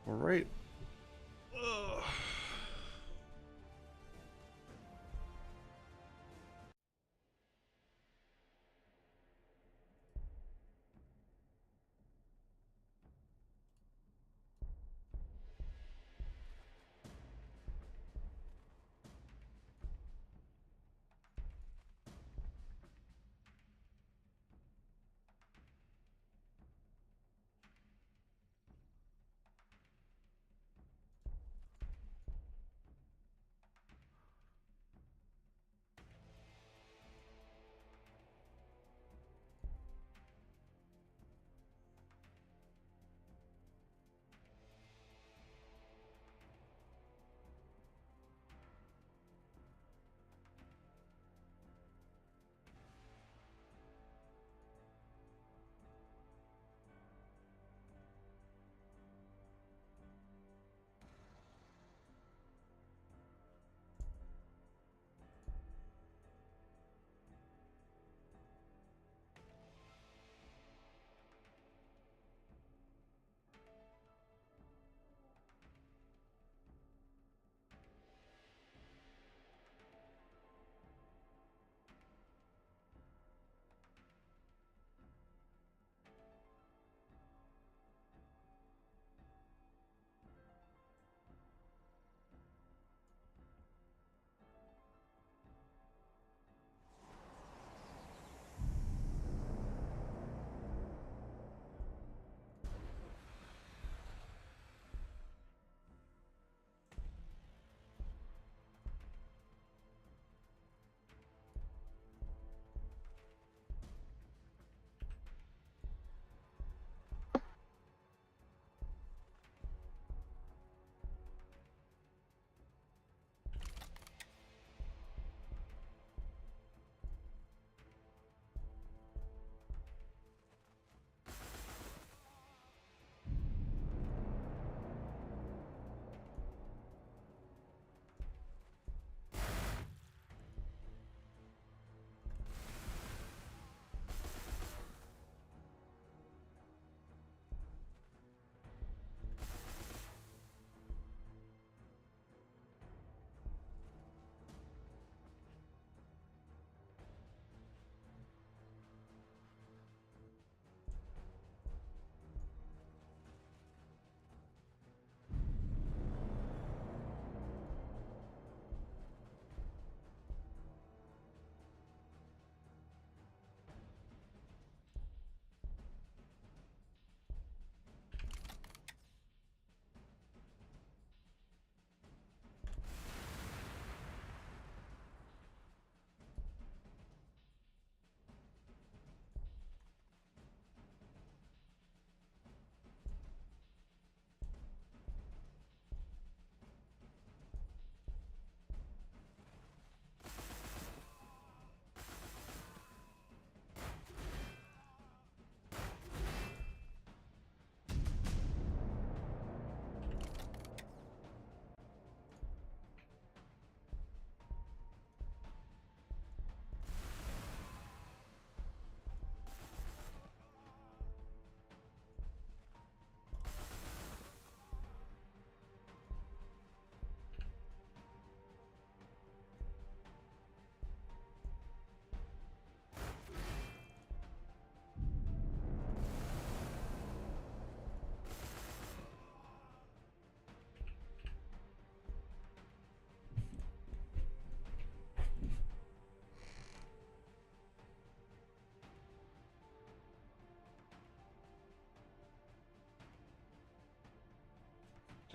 All right. Ugh.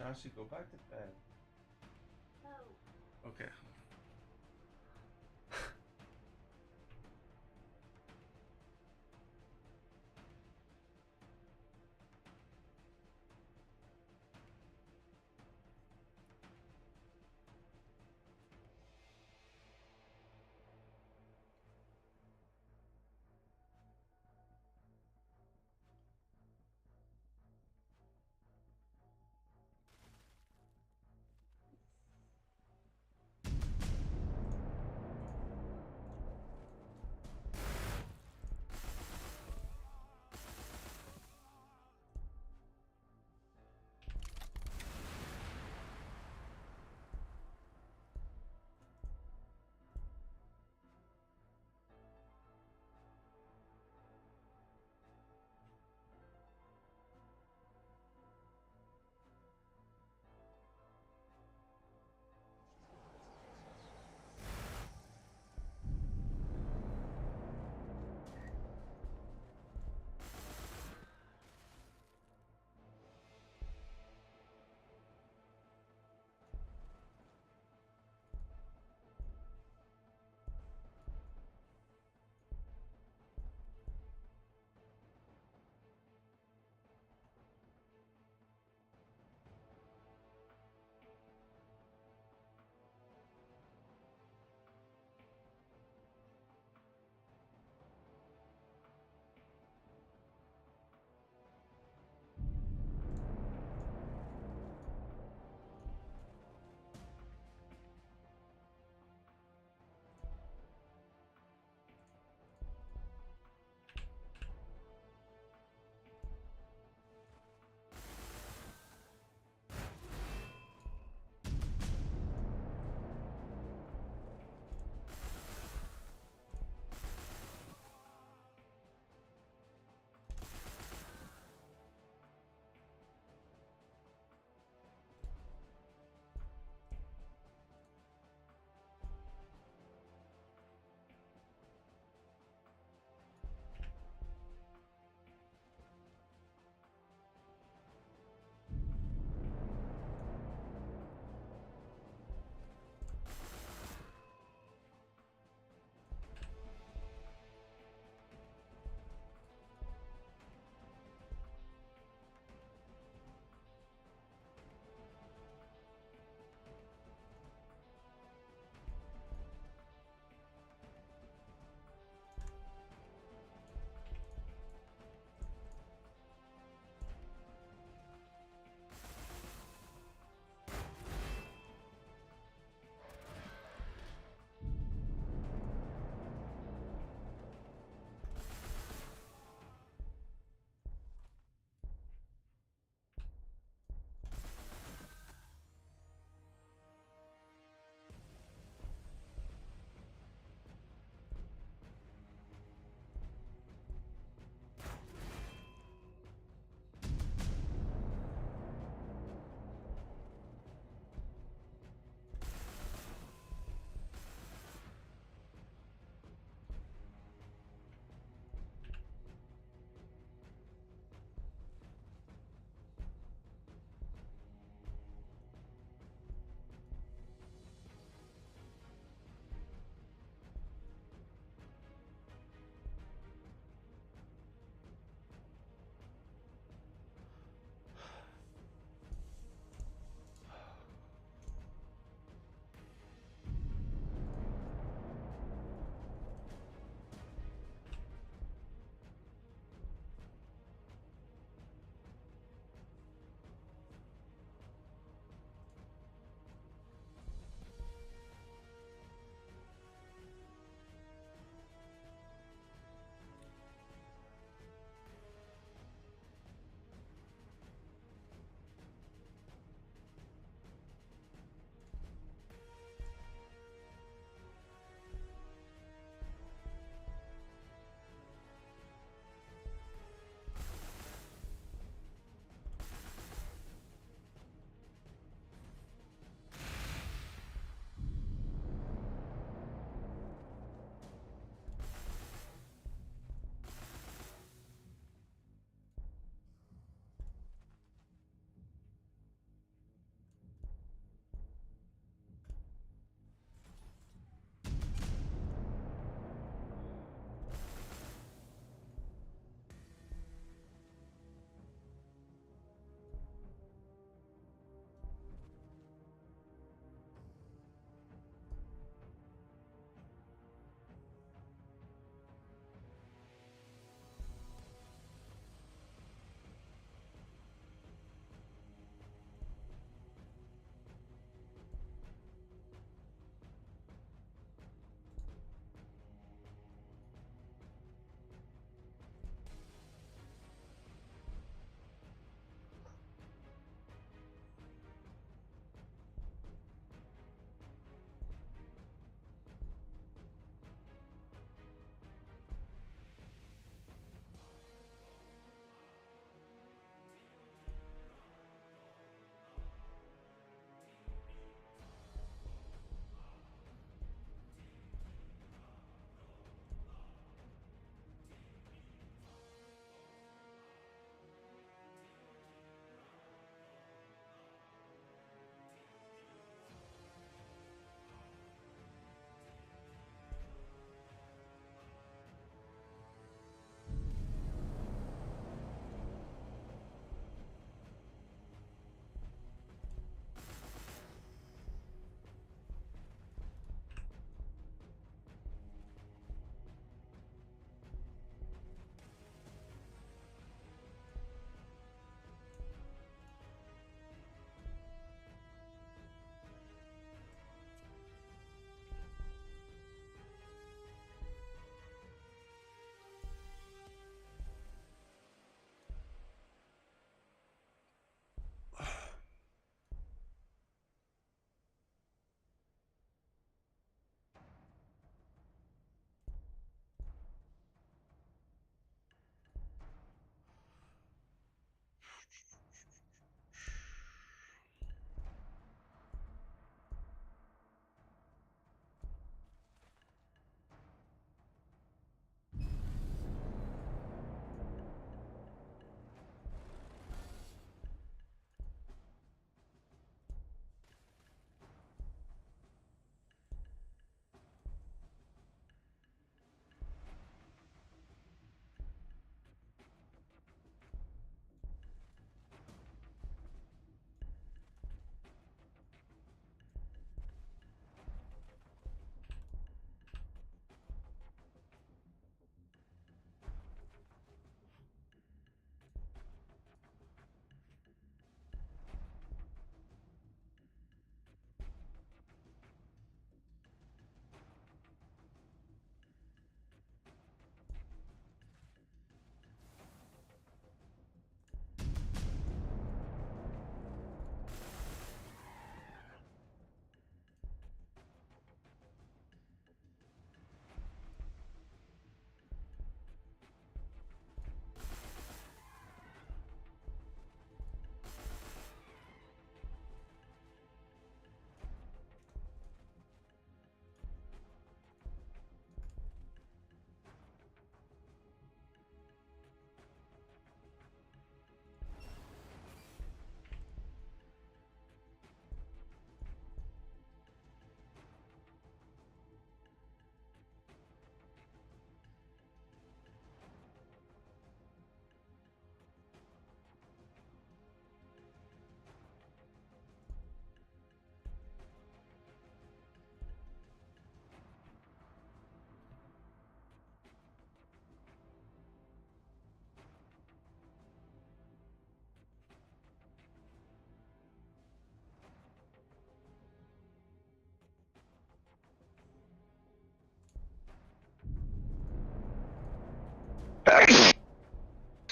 Josh, you go back to bed. Okay.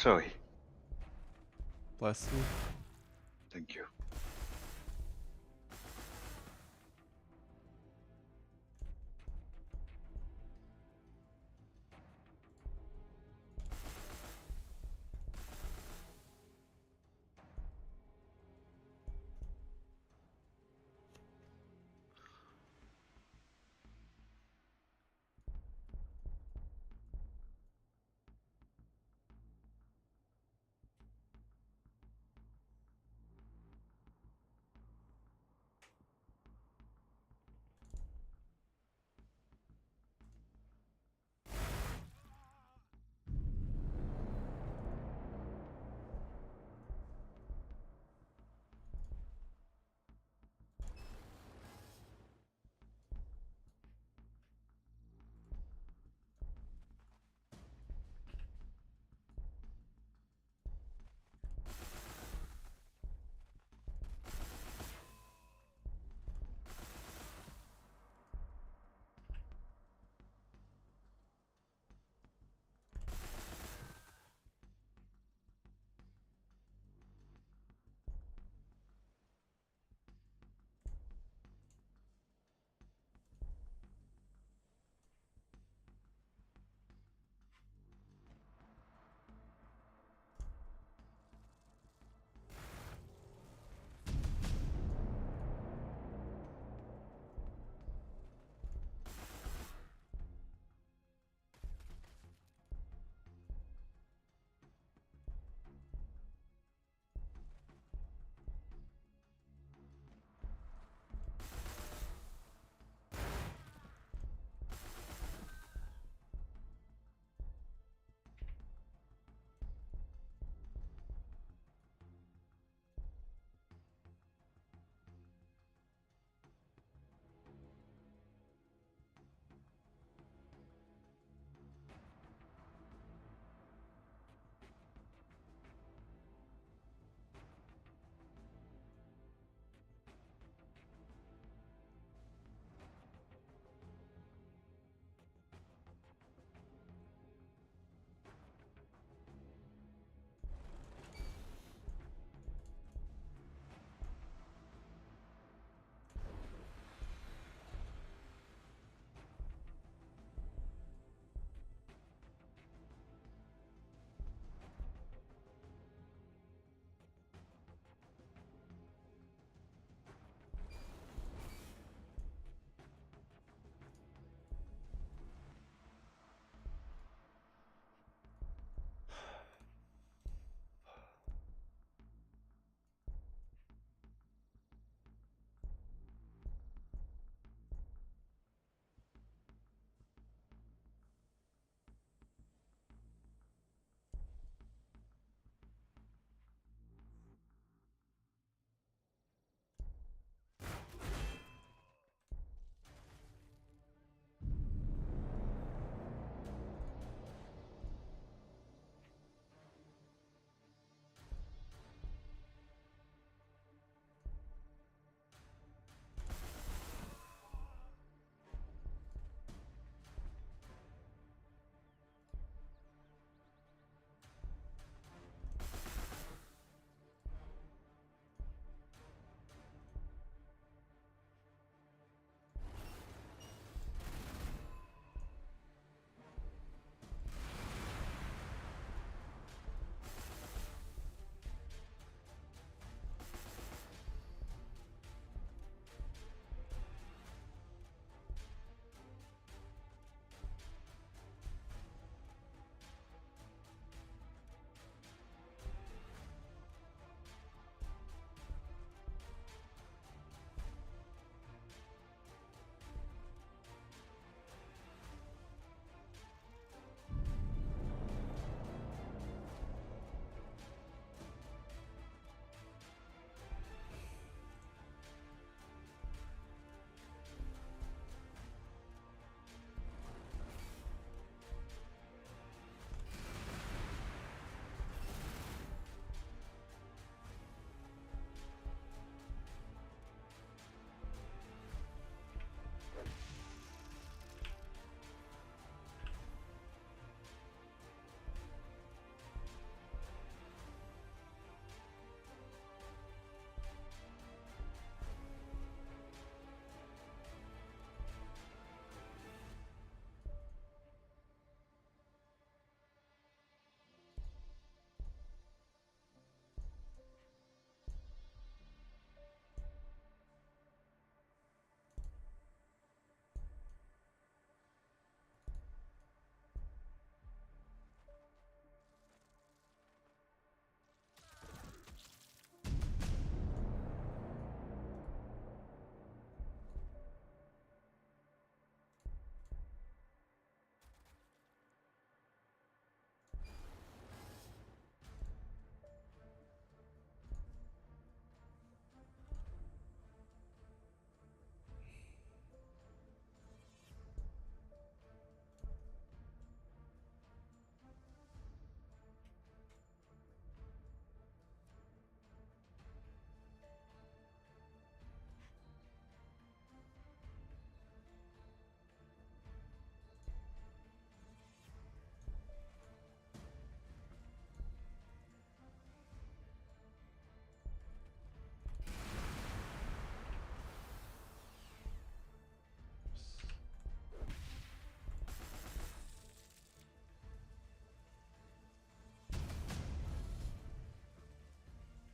Sorry. Bless you. Thank you.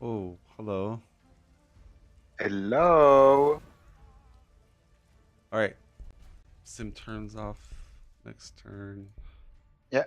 Oh, hello. Hello. All right. Sim turns off next turn. Yeah.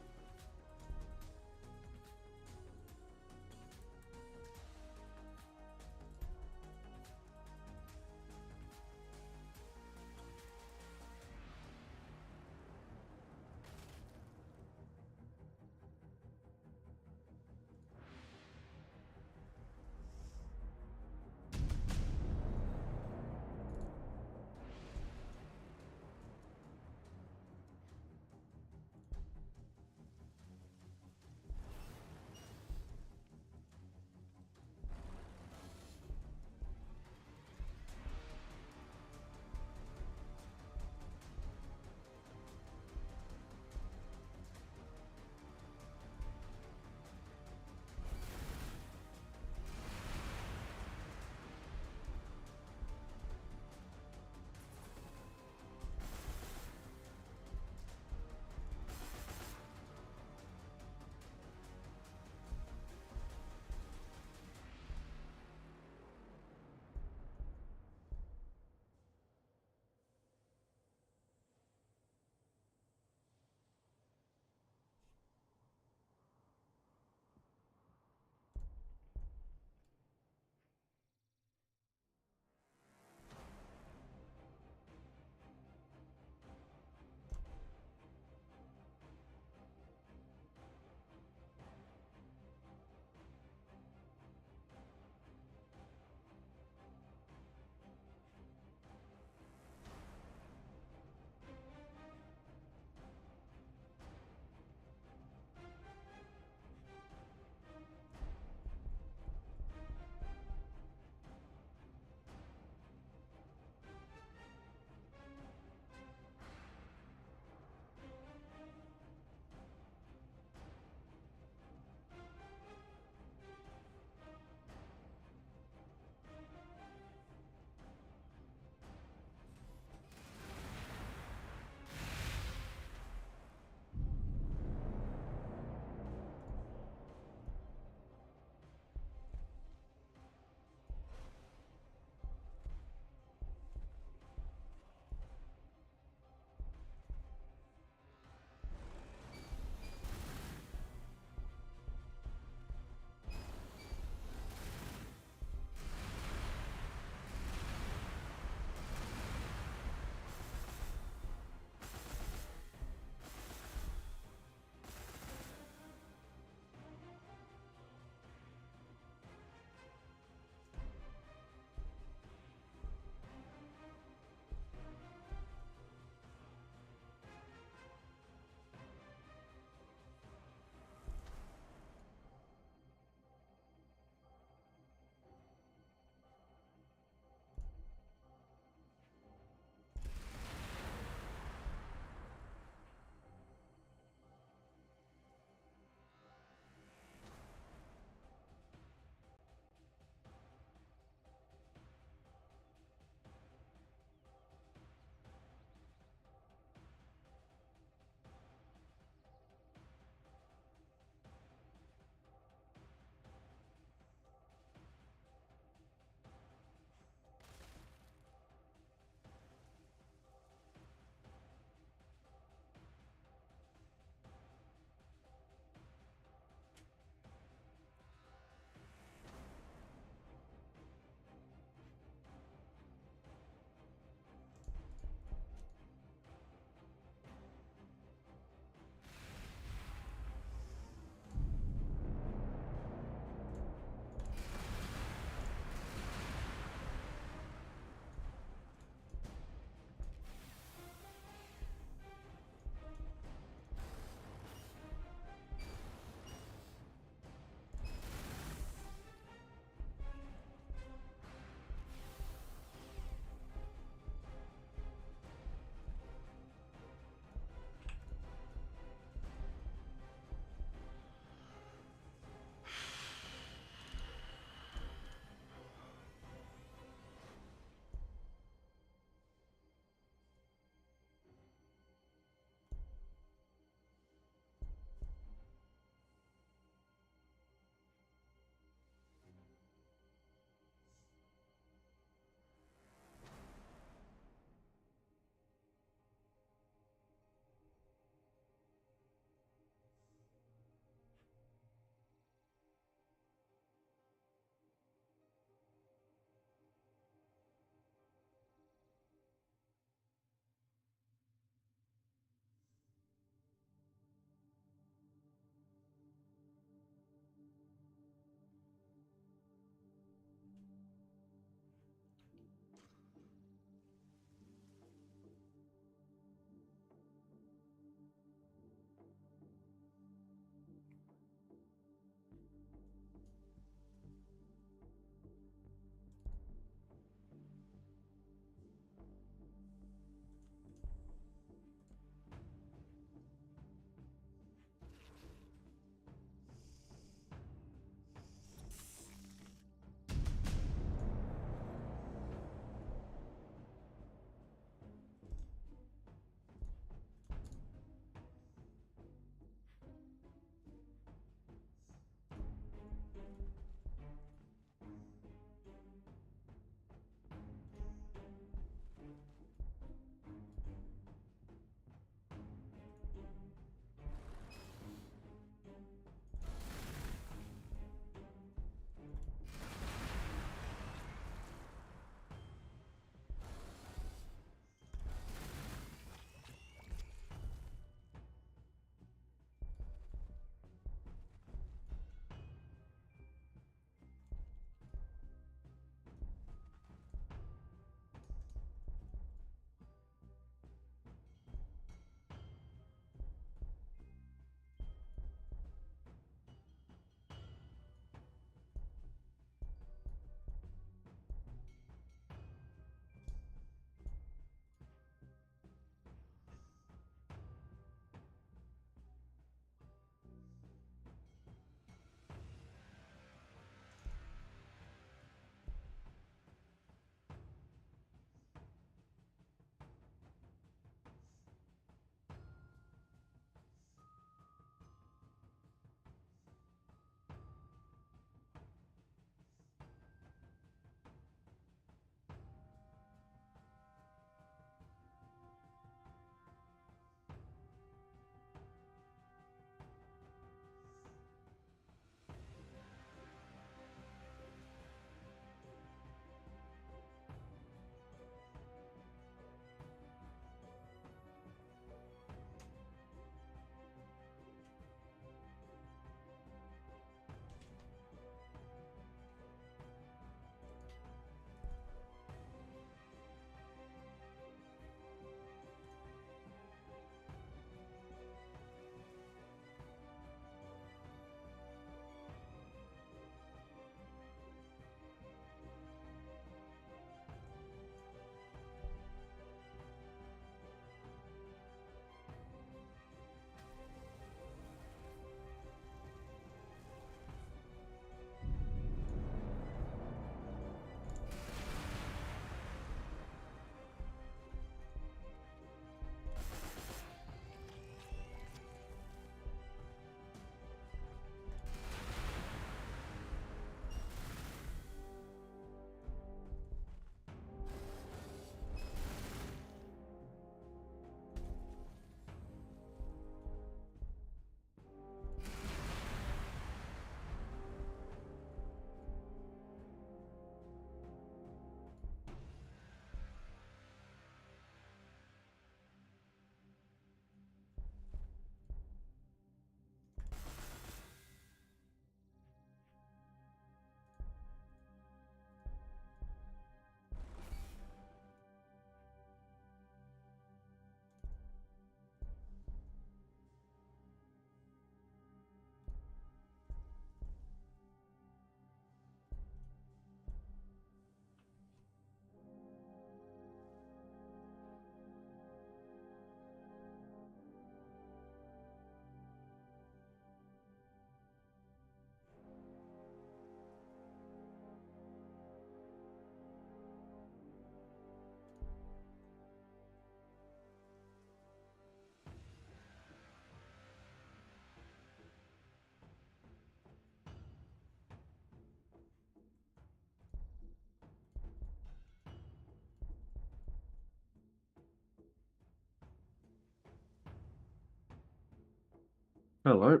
Hello.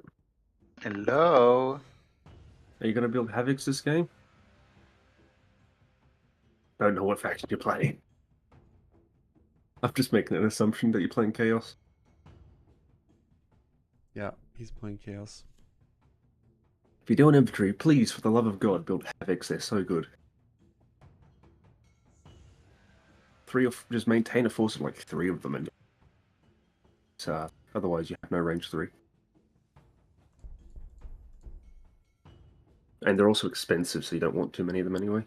Hello. Are you going to build Havocs this game? Don't know what faction you're playing. I'm just making an assumption that you're playing Chaos. Yeah, he's playing Chaos. If you're doing infantry, please, for the love of God, build Havocs. They're so good. Just maintain a force of like 3 of them, and otherwise you have no range 3. And they're also expensive, so you don't want too many of them anyway.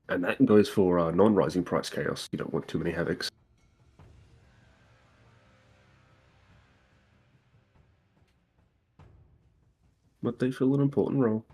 And that goes for non-rising price Chaos. You don't want too many Havocs. But they fill an important role.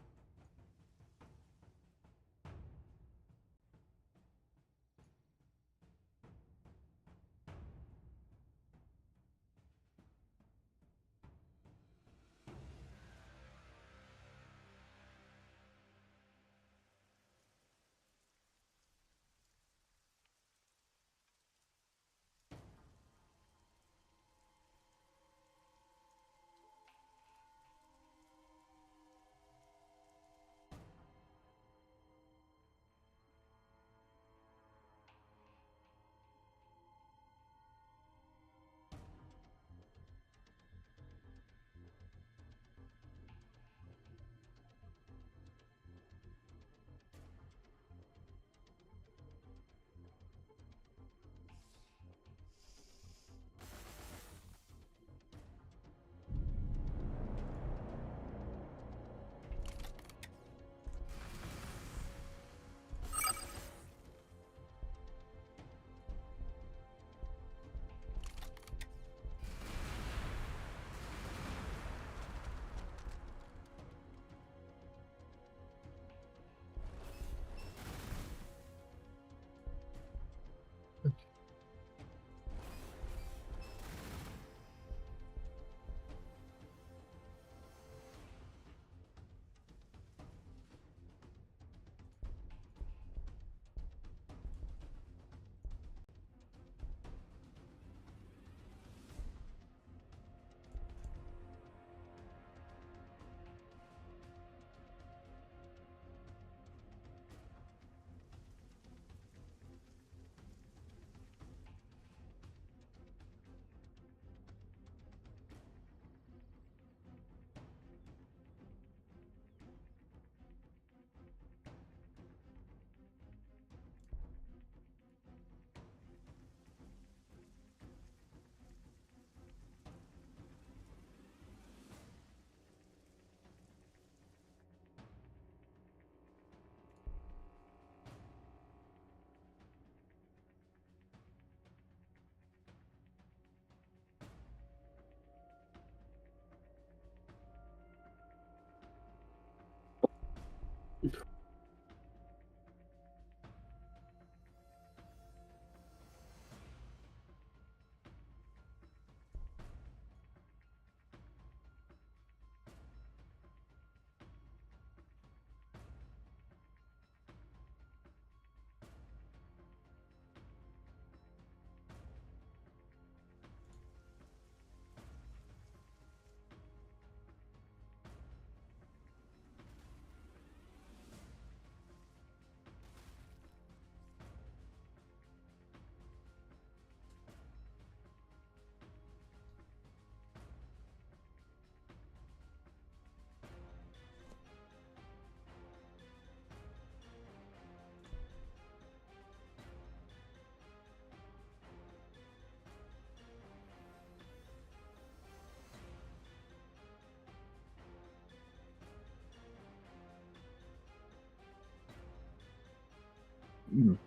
Mm.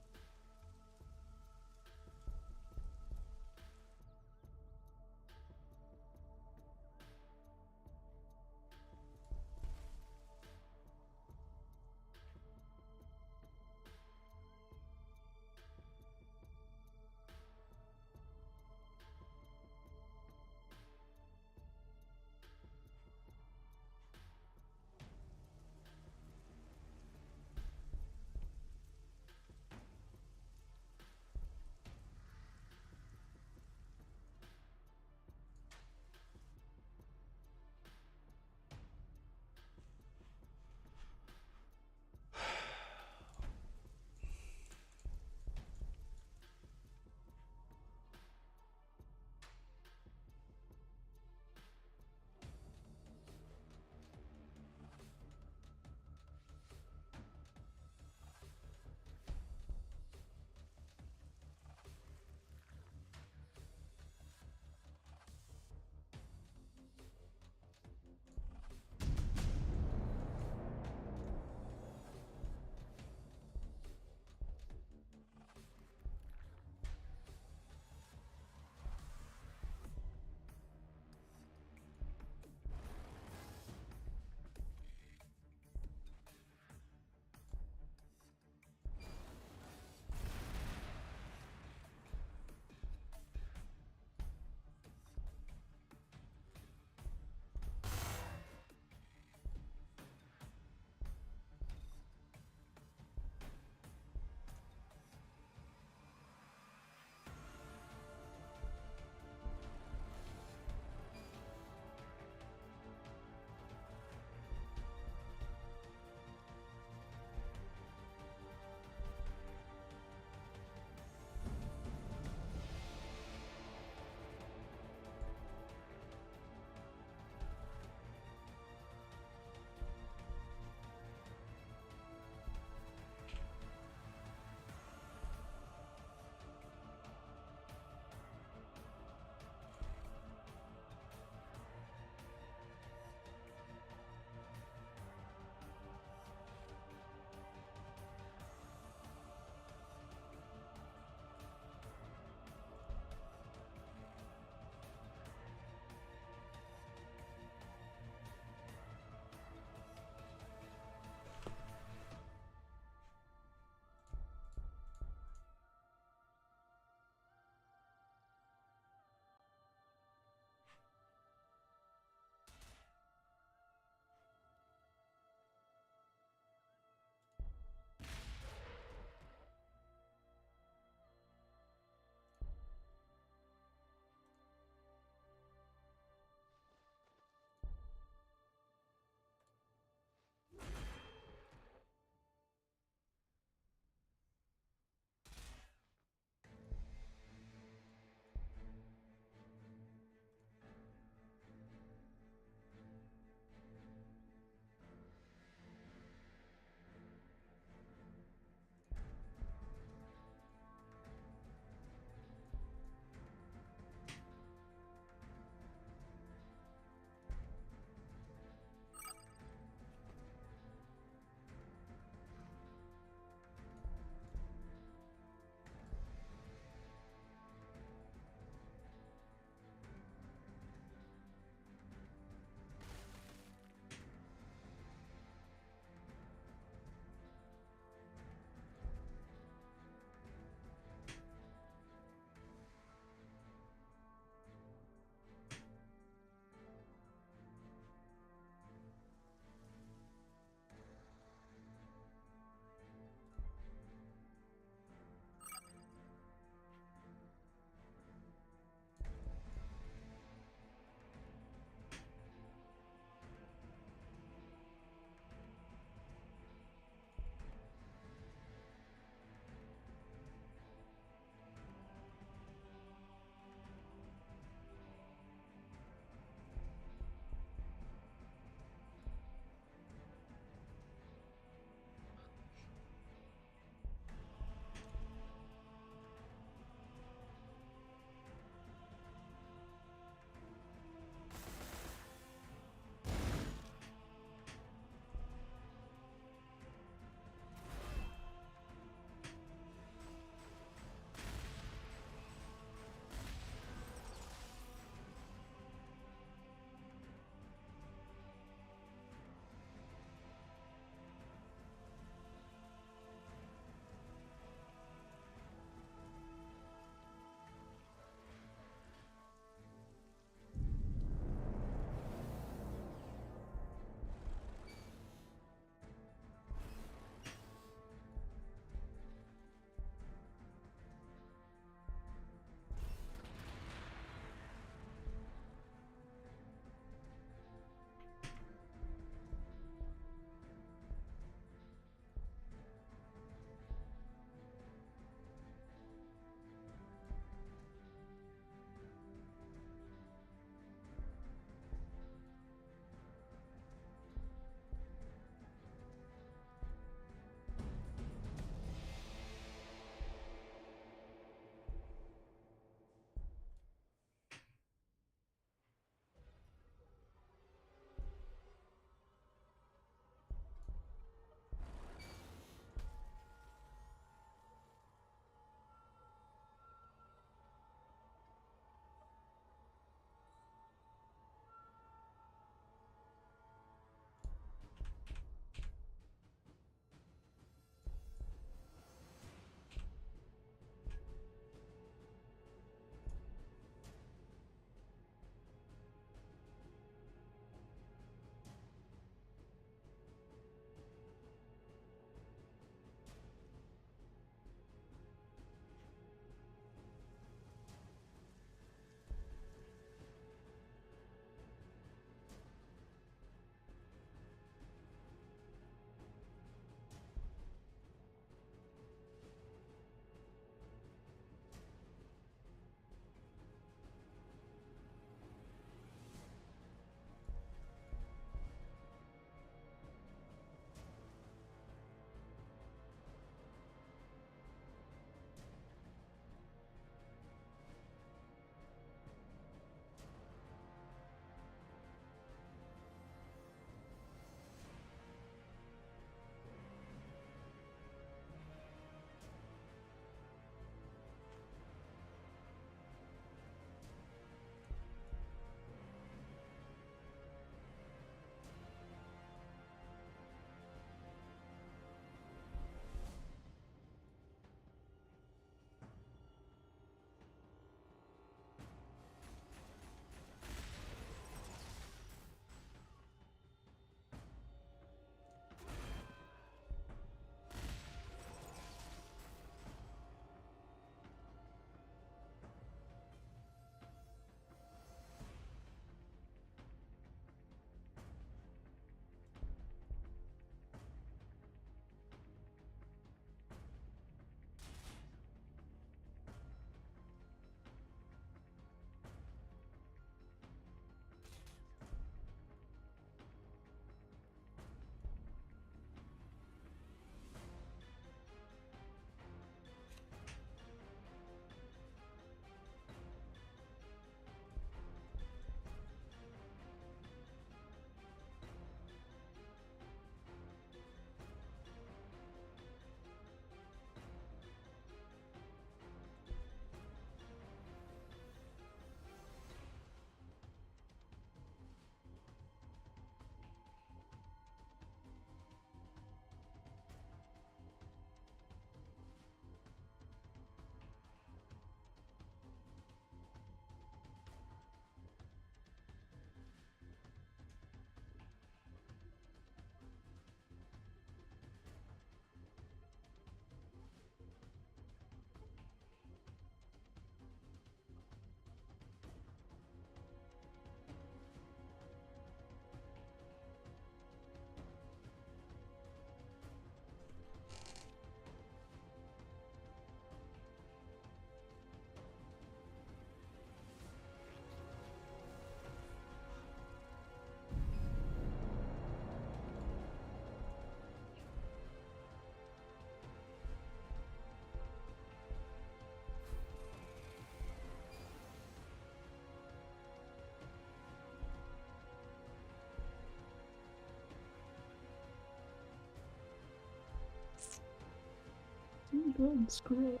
done. Screw it.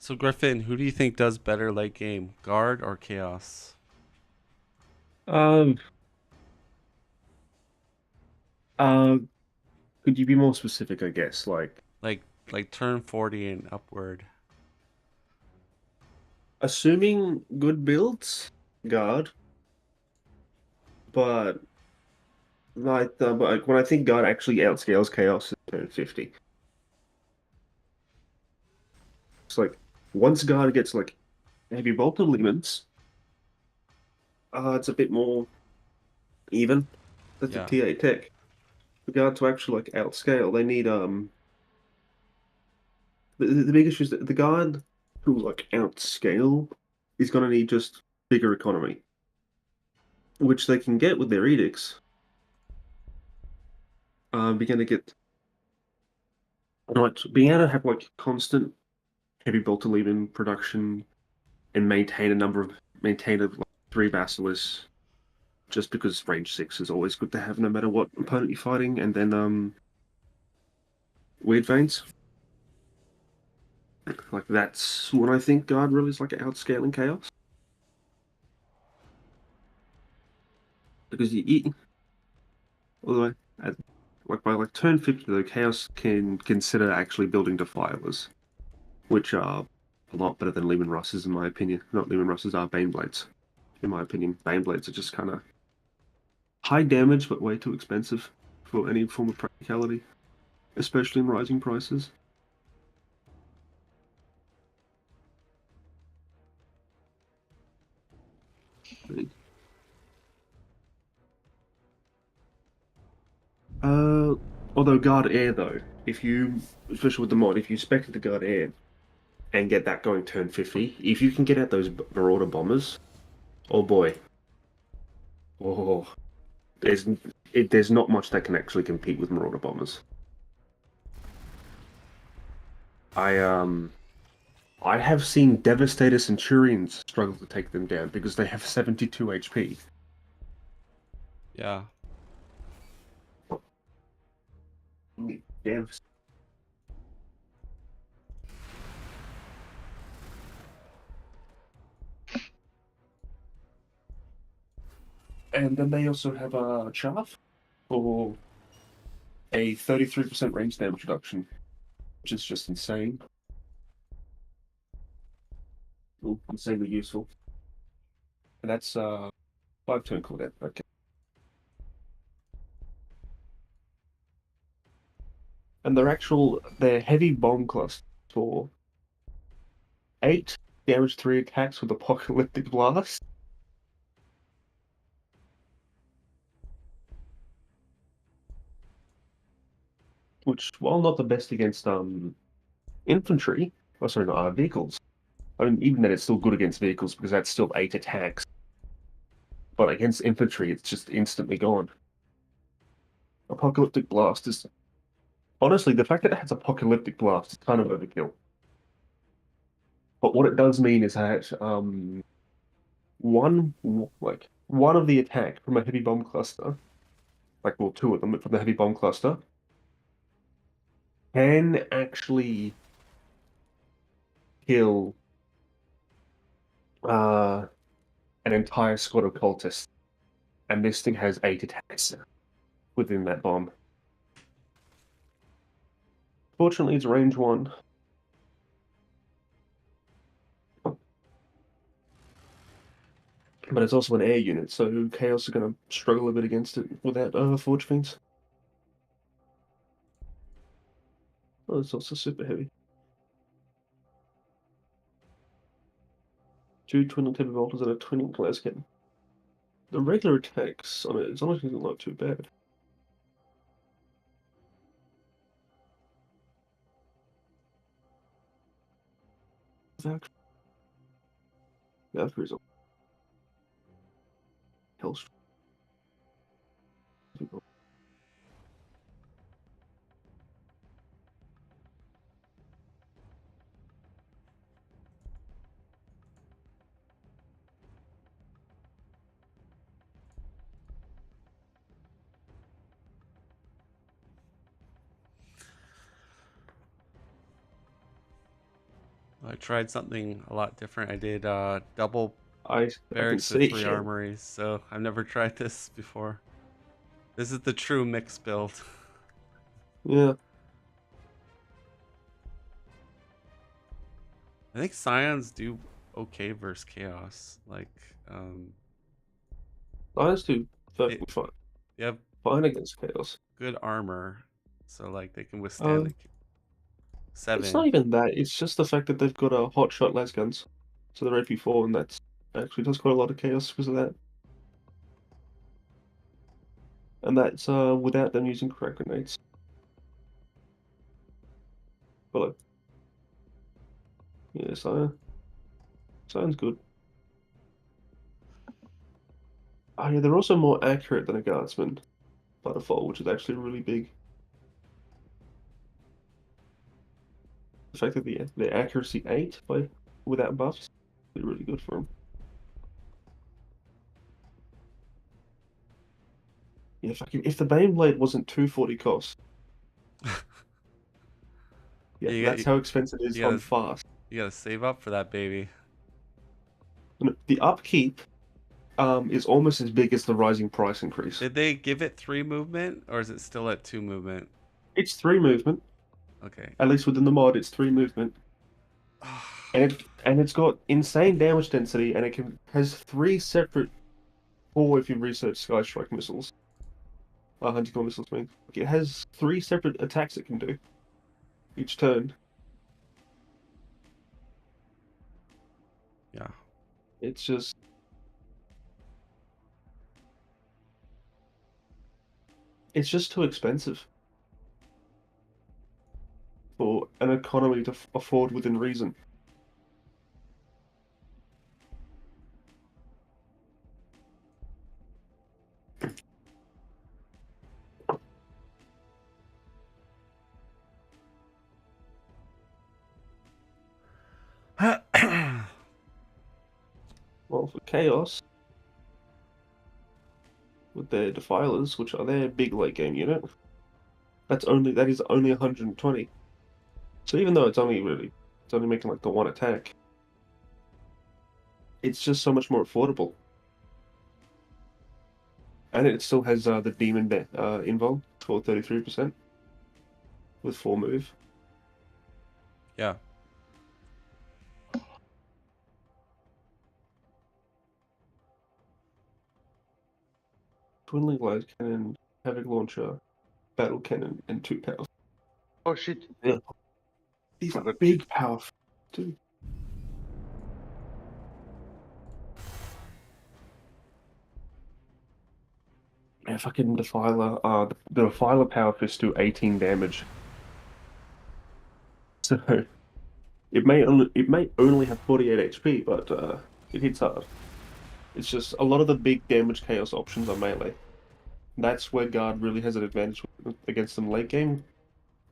So Griffin, who do you think does better late game, guard or chaos? Um. Uh. Could you be more specific? I guess Like turn 40 and upward. assuming good builds, guard, but but when I think guard actually outscales chaos at turn 50. It's like once guard gets like heavy bolt elements, it's a bit more even. That's a Yeah. T8 tech. For guard to actually like outscale, they need the big issue is that the guard who like outscale is gonna need just bigger economy, which they can get with their edicts. We're gonna get like being able to have like constant heavy bolter leaving production and maintain a like, three basilisks just because range 6 is always good to have no matter what opponent you're fighting, and then weird veins. Like that's what I think guard really is like outscaling chaos. Because although at, like by like turn 50 though, chaos can consider actually building defilers, which are a lot better than Lehman Russes in my opinion. Not Lehman Russes are Bane Blades. In my opinion, Bane Blades are just kind of high damage but way too expensive for any form of practicality, especially in rising prices. Uh, although guard air though, if you, especially with the mod, if you spec the guard air and get that going turn 50, if you can get out those Marauder bombers, oh boy, oh, there's there's not much that can actually compete with Marauder bombers. I I have seen Devastator Centurions struggle to take them down because they have 72 HP. Yeah. Devs. And then they also have a chaff for a 33% range damage reduction, which is just insane. Ooh, insanely useful. And that's 5 turn cooldown. Okay. And their heavy bomb cluster for 8 damage 3 attacks with apocalyptic blast. Which, while not the best against infantry, oh sorry, not vehicles. I mean, even then, it's still good against vehicles because that's still 8 attacks. But against infantry, it's just instantly gone. Apocalyptic blast is honestly the fact that it has apocalyptic blast is kind of overkill. But what it does mean is that one one of the attack from a heavy bomb cluster, like well two of them from the heavy bomb cluster, can actually kill uh an entire squad of cultists, and this thing has 8 attacks within that bomb. Fortunately, it's range 1. But it's also an air unit, so Chaos are going to struggle a bit against it without Forge Fiends. Oh, it's also super heavy. 2 twin Timber Bolters and a twin Glaskin. The regular attacks on it is honestly not too bad. Valkyrie's a Hellstrom. I tried something a lot different. I did double I can barracks with see. 3 armories, so I've never tried this before. This is the true mix build. Yeah. I think Scions do okay versus Chaos. Like, Lions do they, perfectly fine. they have Fine against Chaos. good armor, so like they can withstand the Um, it's 7. not even that. It's just the fact that they've got a hot shot las guns, so they're AP4, and that's actually does quite a lot of chaos because of that. And that's without them using crack grenades. But like, yeah, so sounds good. Oh yeah, they're also more accurate than a guardsman by default, which is actually really big. The fact that the accuracy 8 by without buffs is really good for them. Yeah, if the Baneblade wasn't 240 cost, yeah, You, that's got, how expensive it is you on gotta fast. you gotta save up for that baby. And the upkeep is almost as big as the rising price increase. Did they give it 3 movement, or is it still at 2 movement? It's 3 movement, Okay. at least within the mod, it's 3 movement, and it's got insane damage density, and has 3 separate, or if you research Sky Strike missiles, Hunting missiles. I mean, it has 3 separate attacks it can do each turn. Yeah. It's just too expensive for an economy to afford within reason. Well, for Chaos, with their Defilers, which are their big late game unit, that is only 120. So even though it's only making like the one attack, it's just so much more affordable. And it still has the Demon invul for 33% with 4 move. Yeah. Twin Link Light Cannon, Havoc Launcher, Battle Cannon, and 2 power. Oh shit. Yeah. These are Forgot big power too. Yeah, fucking Defiler. The Defiler power fist do 18 damage. So it may only have 48 HP, but it hits hard. It's just a lot of the big damage chaos options are melee. That's where guard really has an advantage against them late game.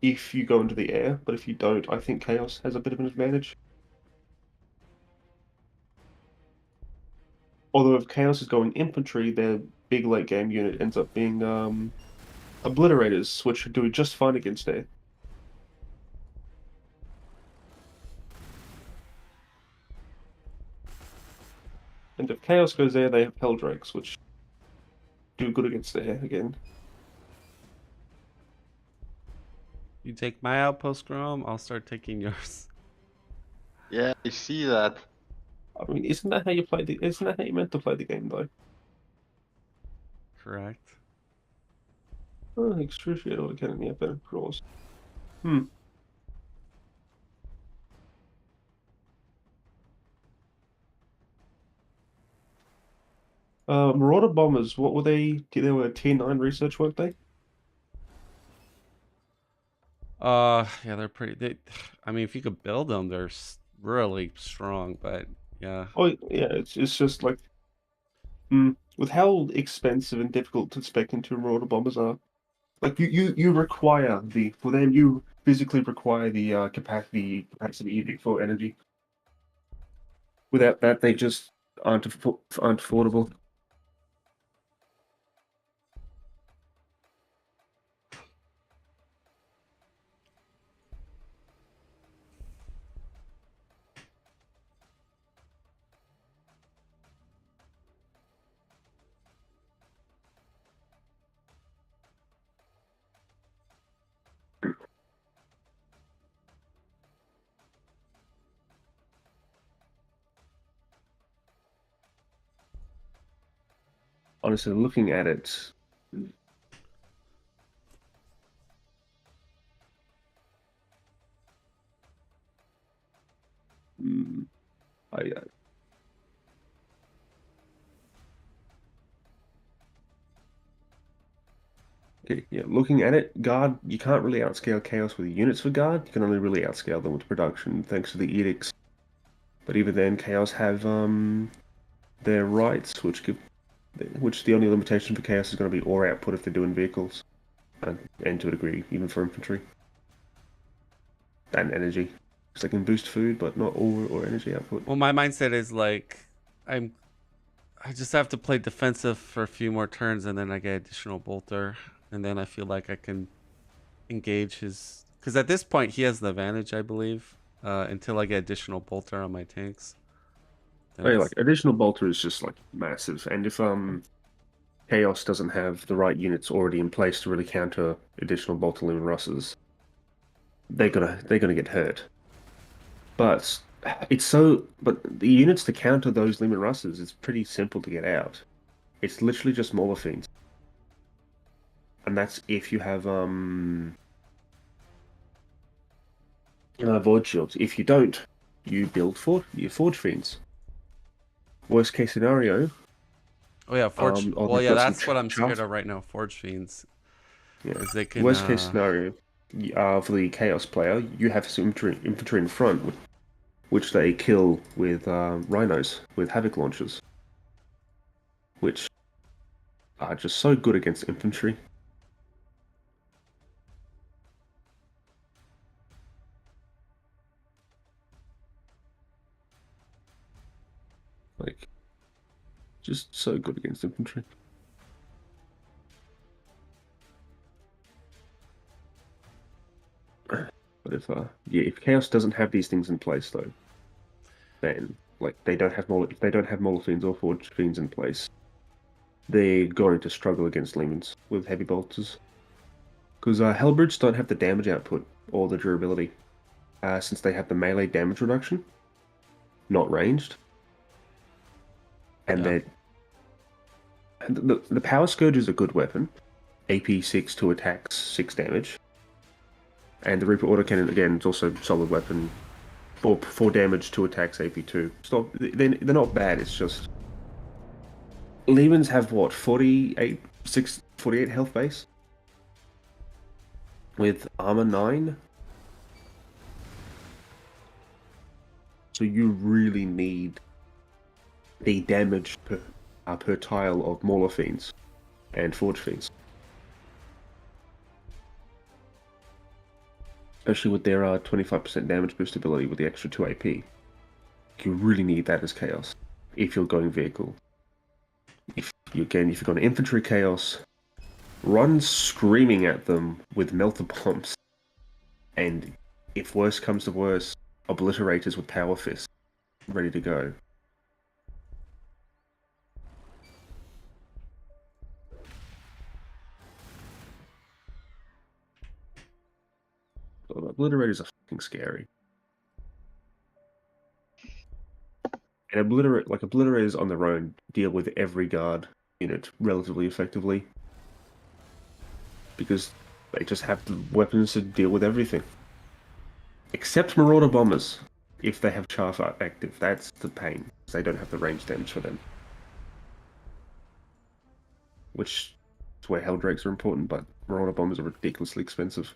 If you go into the air, but if you don't, I think chaos has a bit of an advantage. Although if chaos is going infantry, their big late game unit ends up being obliterators, which do just fine against air. And if chaos goes there, they have Pelldrakes, which do good against air again. You take my outpost, Grom, I'll start taking yours. Yeah, I see that. I mean, isn't that how you meant to play the game though? Correct. Oh, excruciate autocannon, yeah, better draws. Hmm. Marauder bombers, what were they? They were tier 9 research, weren't they? Yeah, they're I mean, if you could build them, they're really strong, but yeah. Oh yeah, it's just like, with how expensive and difficult to spec into Marauder bombers are. Like you require for them you physically require the capacity for energy. Without that, they just aren't affordable. honestly, looking at it, mm, I okay, yeah, looking at it, guard, you can't really outscale chaos with units for guard. You can only really outscale them with production, thanks to the edicts. But even then, chaos have their rights, which the only limitation for chaos is going to be ore output if they're doing vehicles, and to a degree, even for infantry and energy, because they can boost food, but not ore or energy output. Well, my mindset is like, I just have to play defensive for a few more turns, and then I get additional bolter, and then I feel like I can engage his. Because at this point, he has the advantage, I believe, until I get additional bolter on my tanks. Then Oh, yeah, it's like additional bolter is just like massive, and if chaos doesn't have the right units already in place to really counter additional bolter Lumen Russes, they're gonna get hurt. But but the units to counter those Lumen Russes is pretty simple to get out. It's literally just Mauler Fiends. And that's if you have Void Shields. If you don't, you build your Forge Fiends. Worst case scenario, oh yeah, Forge. Well, they've yeah, got some that's what I'm scared chaff. of right now. Forge fiends, Yeah. because they can. Worst case scenario, for the Chaos player, you have some infantry in front, which they kill with rhinos, with Havoc launchers, which are just so good against infantry. Like, just so good against infantry. But if Chaos doesn't have these things in place though, then like if they don't have Mauler Fiends or Forge Fiends in place, they're going to struggle against Lemons with heavy bolters. Because Hellbrutes don't have the damage output or the durability, since they have the melee damage reduction, not ranged, and Yeah. the Power Scourge is a good weapon, AP 6 to attacks 6 damage, and the Reaper Autocannon again is also a solid weapon, 4 damage to attacks AP 2. They're not bad. It's just Lemons have what 48 health base with armor 9. So you really need the damage per tile of Mauler Fiends and Forge Fiends. Especially with their 25% damage boost ability with the extra 2 AP. You really need that as Chaos if you're going vehicle. If you're going infantry Chaos, run screaming at them with Melter Bombs. And if worse comes to worse, Obliterators with Power Fist ready to go. Obliterators are fucking scary. And Obliterators on their own deal with every guard unit relatively effectively. Because they just have the weapons to deal with everything. Except Marauder Bombers, if they have Chaff active. That's the pain, because they don't have the range damage for them. Which is where Helldrakes are important, but Marauder Bombers are ridiculously expensive.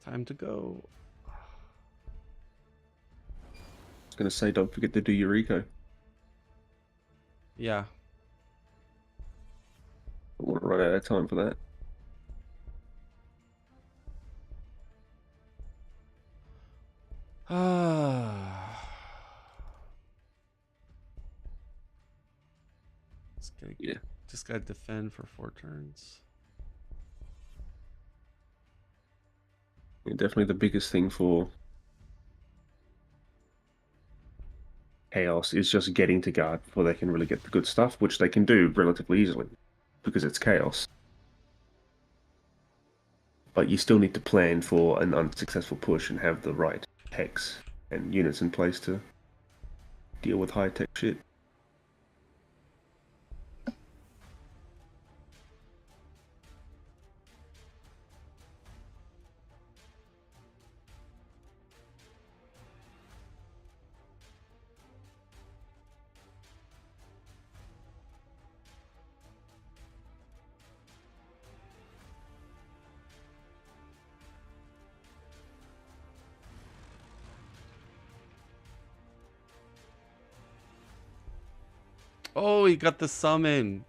Time to go. I was going to say, don't forget to do your eco. Yeah. I want to run out of time for that. Yeah. Just gotta defend for 4 turns. Yeah, definitely the biggest thing for Chaos is just getting to guard before they can really get the good stuff, which they can do relatively easily because it's Chaos. But you still need to plan for an unsuccessful push and have the right techs and units in place to deal with high-tech shit. Oh, he got the summon.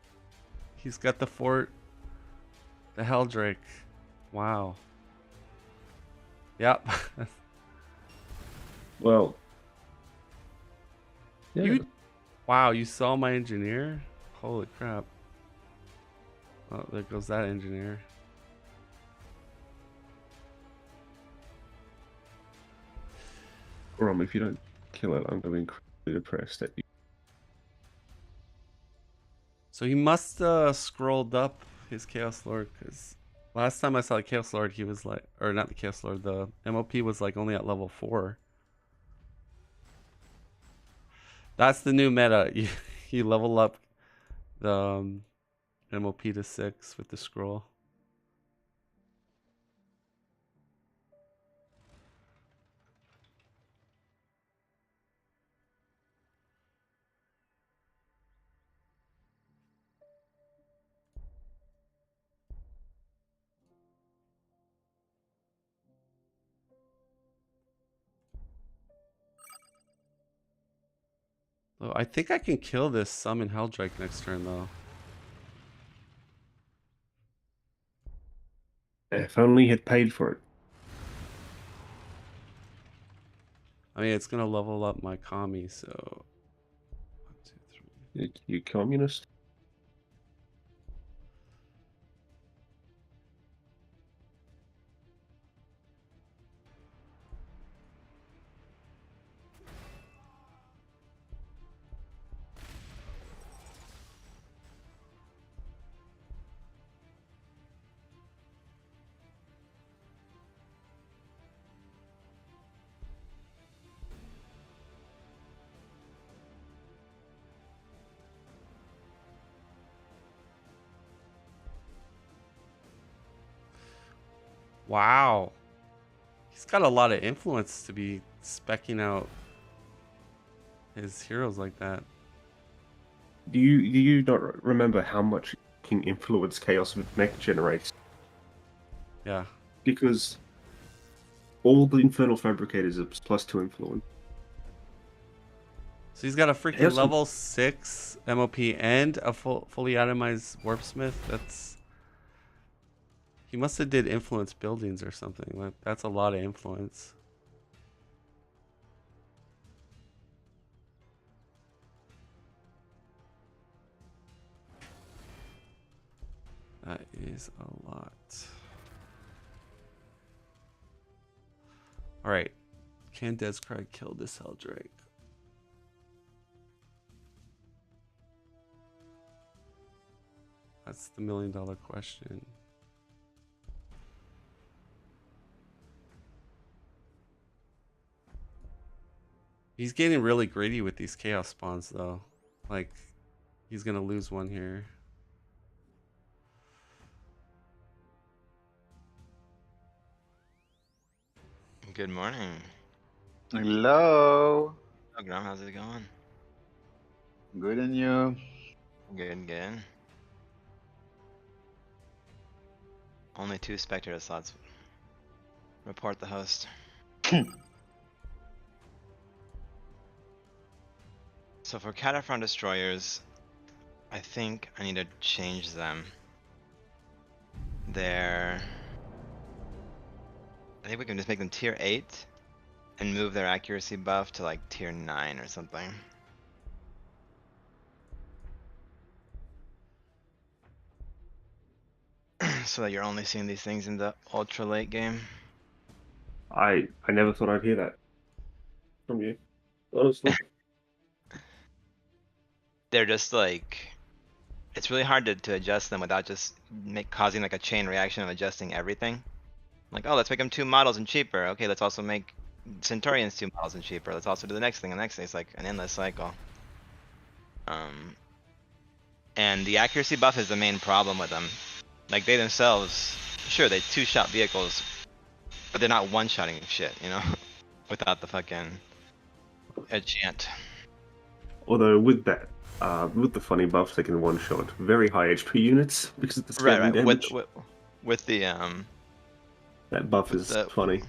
He's got the fort. The Helldrake. Wow. Yep. Well, yeah. You, wow, you saw my engineer? Holy crap. Oh, there goes that engineer. Rom, if you don't kill it, I'm going to be incredibly depressed at you. So he must have scrolled up his Chaos Lord, because last time I saw the Chaos Lord, he was like, or not the Chaos Lord, the MOP was like only at level 4. That's the new meta. You level up the MOP to 6 with the scroll. Oh, I think I can kill this summon Helldrake next turn though. If only had paid for it. I mean, it's gonna level up my Kami, so 1, 2, 3. You communist. Wow. He's got a lot of influence to be specking out his heroes like that. Do you not remember how much can influence Chaos Mech generates? Yeah. Because all the Infernal Fabricators are +2 influence. So he's got a freaking Chaos level 6 MOP and a fully atomized Warpsmith. That's... He must have did influence buildings or something. Like, that's a lot of influence. That is a lot. Alright. Can Descry kill this Helldrake? That's the $1,000,000 question. He's getting really greedy with these chaos spawns though. Like, he's gonna lose one here. Good morning. Hello. Oh, Grum, how's it going? Good and you? Good, good. Only 2 spectator slots. Report the host. So for Cataphront Destroyers, I think I need to change them. I think we can just make them tier 8 and move their accuracy buff to like tier 9 or something. So that you're only seeing these things in the ultra late game. I never thought I'd hear that from you, honestly. they're just like, it's really hard to adjust them without just causing like a chain reaction of adjusting everything. Like, oh, let's make them 2 models and cheaper. Okay, let's also make Centaurians 2 models and cheaper. Let's also do the next thing. The next thing. It's like an endless cycle. And the accuracy buff is the main problem with them. Like they themselves, sure, they 2-shot vehicles, but they're not 1-shotting shit, you know, without the fucking enchant. Although with that, with the funny buffs, they can one-shot very high HP units because of the scaling Right. damage. With the That buff with is the- funny.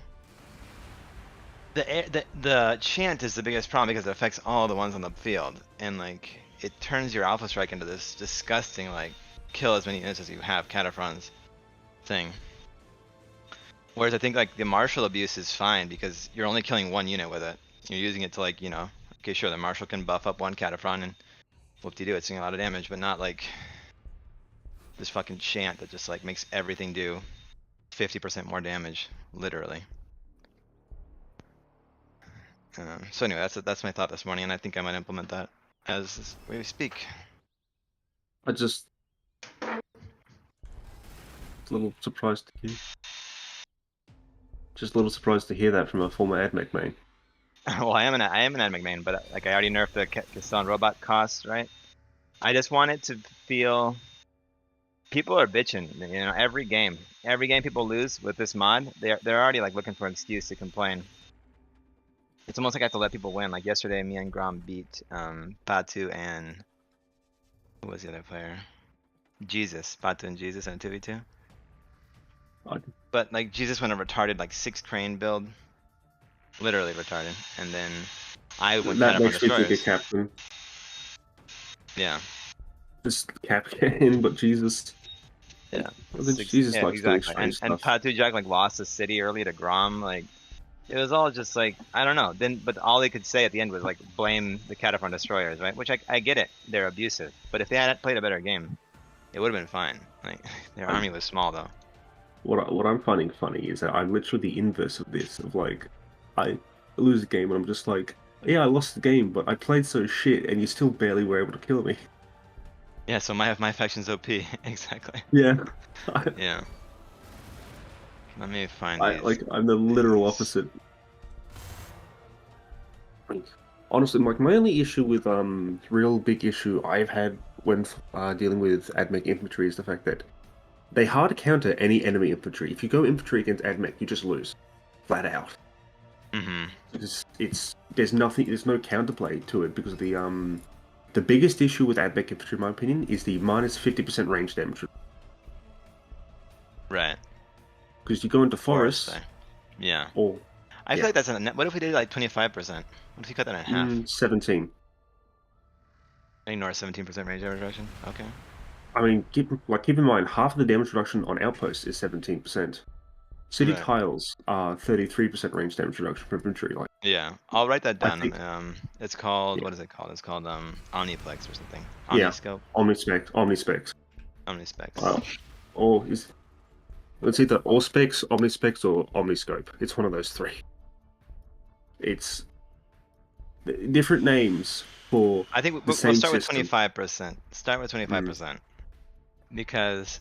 the chant is the biggest problem because it affects all the ones on the field, and like it turns your Alpha Strike into this disgusting like kill as many units as you have Cataphrons thing. Whereas I think like the martial abuse is fine because you're only killing 1 unit with it. You're using it to like, you know, okay, sure, the martial can buff up 1 Cataphron and whoop-de-doo, it's doing a lot of damage, but not like this fucking chant that just like makes everything do 50% more damage, literally. So anyway, that's my thought this morning, and I think I might implement that as we speak. I just a little surprised to hear. Just a little surprised to hear that from a former AdMech main. Well, I am an AdMech main, but like I already nerfed the Kassan robot cost, right? I just want it to feel. People are bitching, you know, every game people lose with this mod, they're already like looking for an excuse to complain. It's almost like I have to let people win. Like yesterday, me and Grom beat Patu and who was the other player? Jesus, Patu and Jesus in a 2v2. But like Jesus went a retarded like 6 crane build, literally retarded, and then I went That Cataphrone makes me think a destroyers. captain. Yeah. Just captain, but Jesus. Yeah. I think Jesus likes doing strange And stuff. Patu Jack like lost the city early to Grom, like it was all just like I don't know. Then but all they could say at the end was like blame the Cataphrone destroyers, right? Which I get it, they're abusive. But if they had played a better game, it would have been fine. Like their army was small though. What I'm finding funny is that I'm literally the inverse of this. Of like, I lose a game and I'm just like, yeah, I lost the game, but I played so shit, and you still barely were able to kill me. Yeah, so my faction's OP. Exactly. Yeah. Yeah. Let me find these. Like I'm the literal opposite. Honestly, like my only issue with real big issue I've had when dealing with AdMech infantry is the fact that they hard counter any enemy infantry. If you go infantry against AdMech, you just lose, flat out. Mm-hmm. There's no counterplay to it because the biggest issue with AdMech infantry, in my opinion, is the minus 50% range damage. Right. Because you go into forests, Forest, yeah. or I feel like that's what if we did like 25%? What if you cut that in half? 17. Ignore 17% range reduction. Okay. I mean, keep in mind, half of the damage reduction on outposts is 17%. City Right. tiles are 33% range damage reduction for infantry. Like, Yeah, I'll write that I down. think- It's called Yeah. what is it called? It's called Omniplex or something. Yeah. Omniscope. Omnispecs. Omnispecs. Or it's either Allspecs, Omnispecs, or Omniscope. It's one of those 3. It's different names for. I think the we'll same start with system. 25%. Start with 25%. Because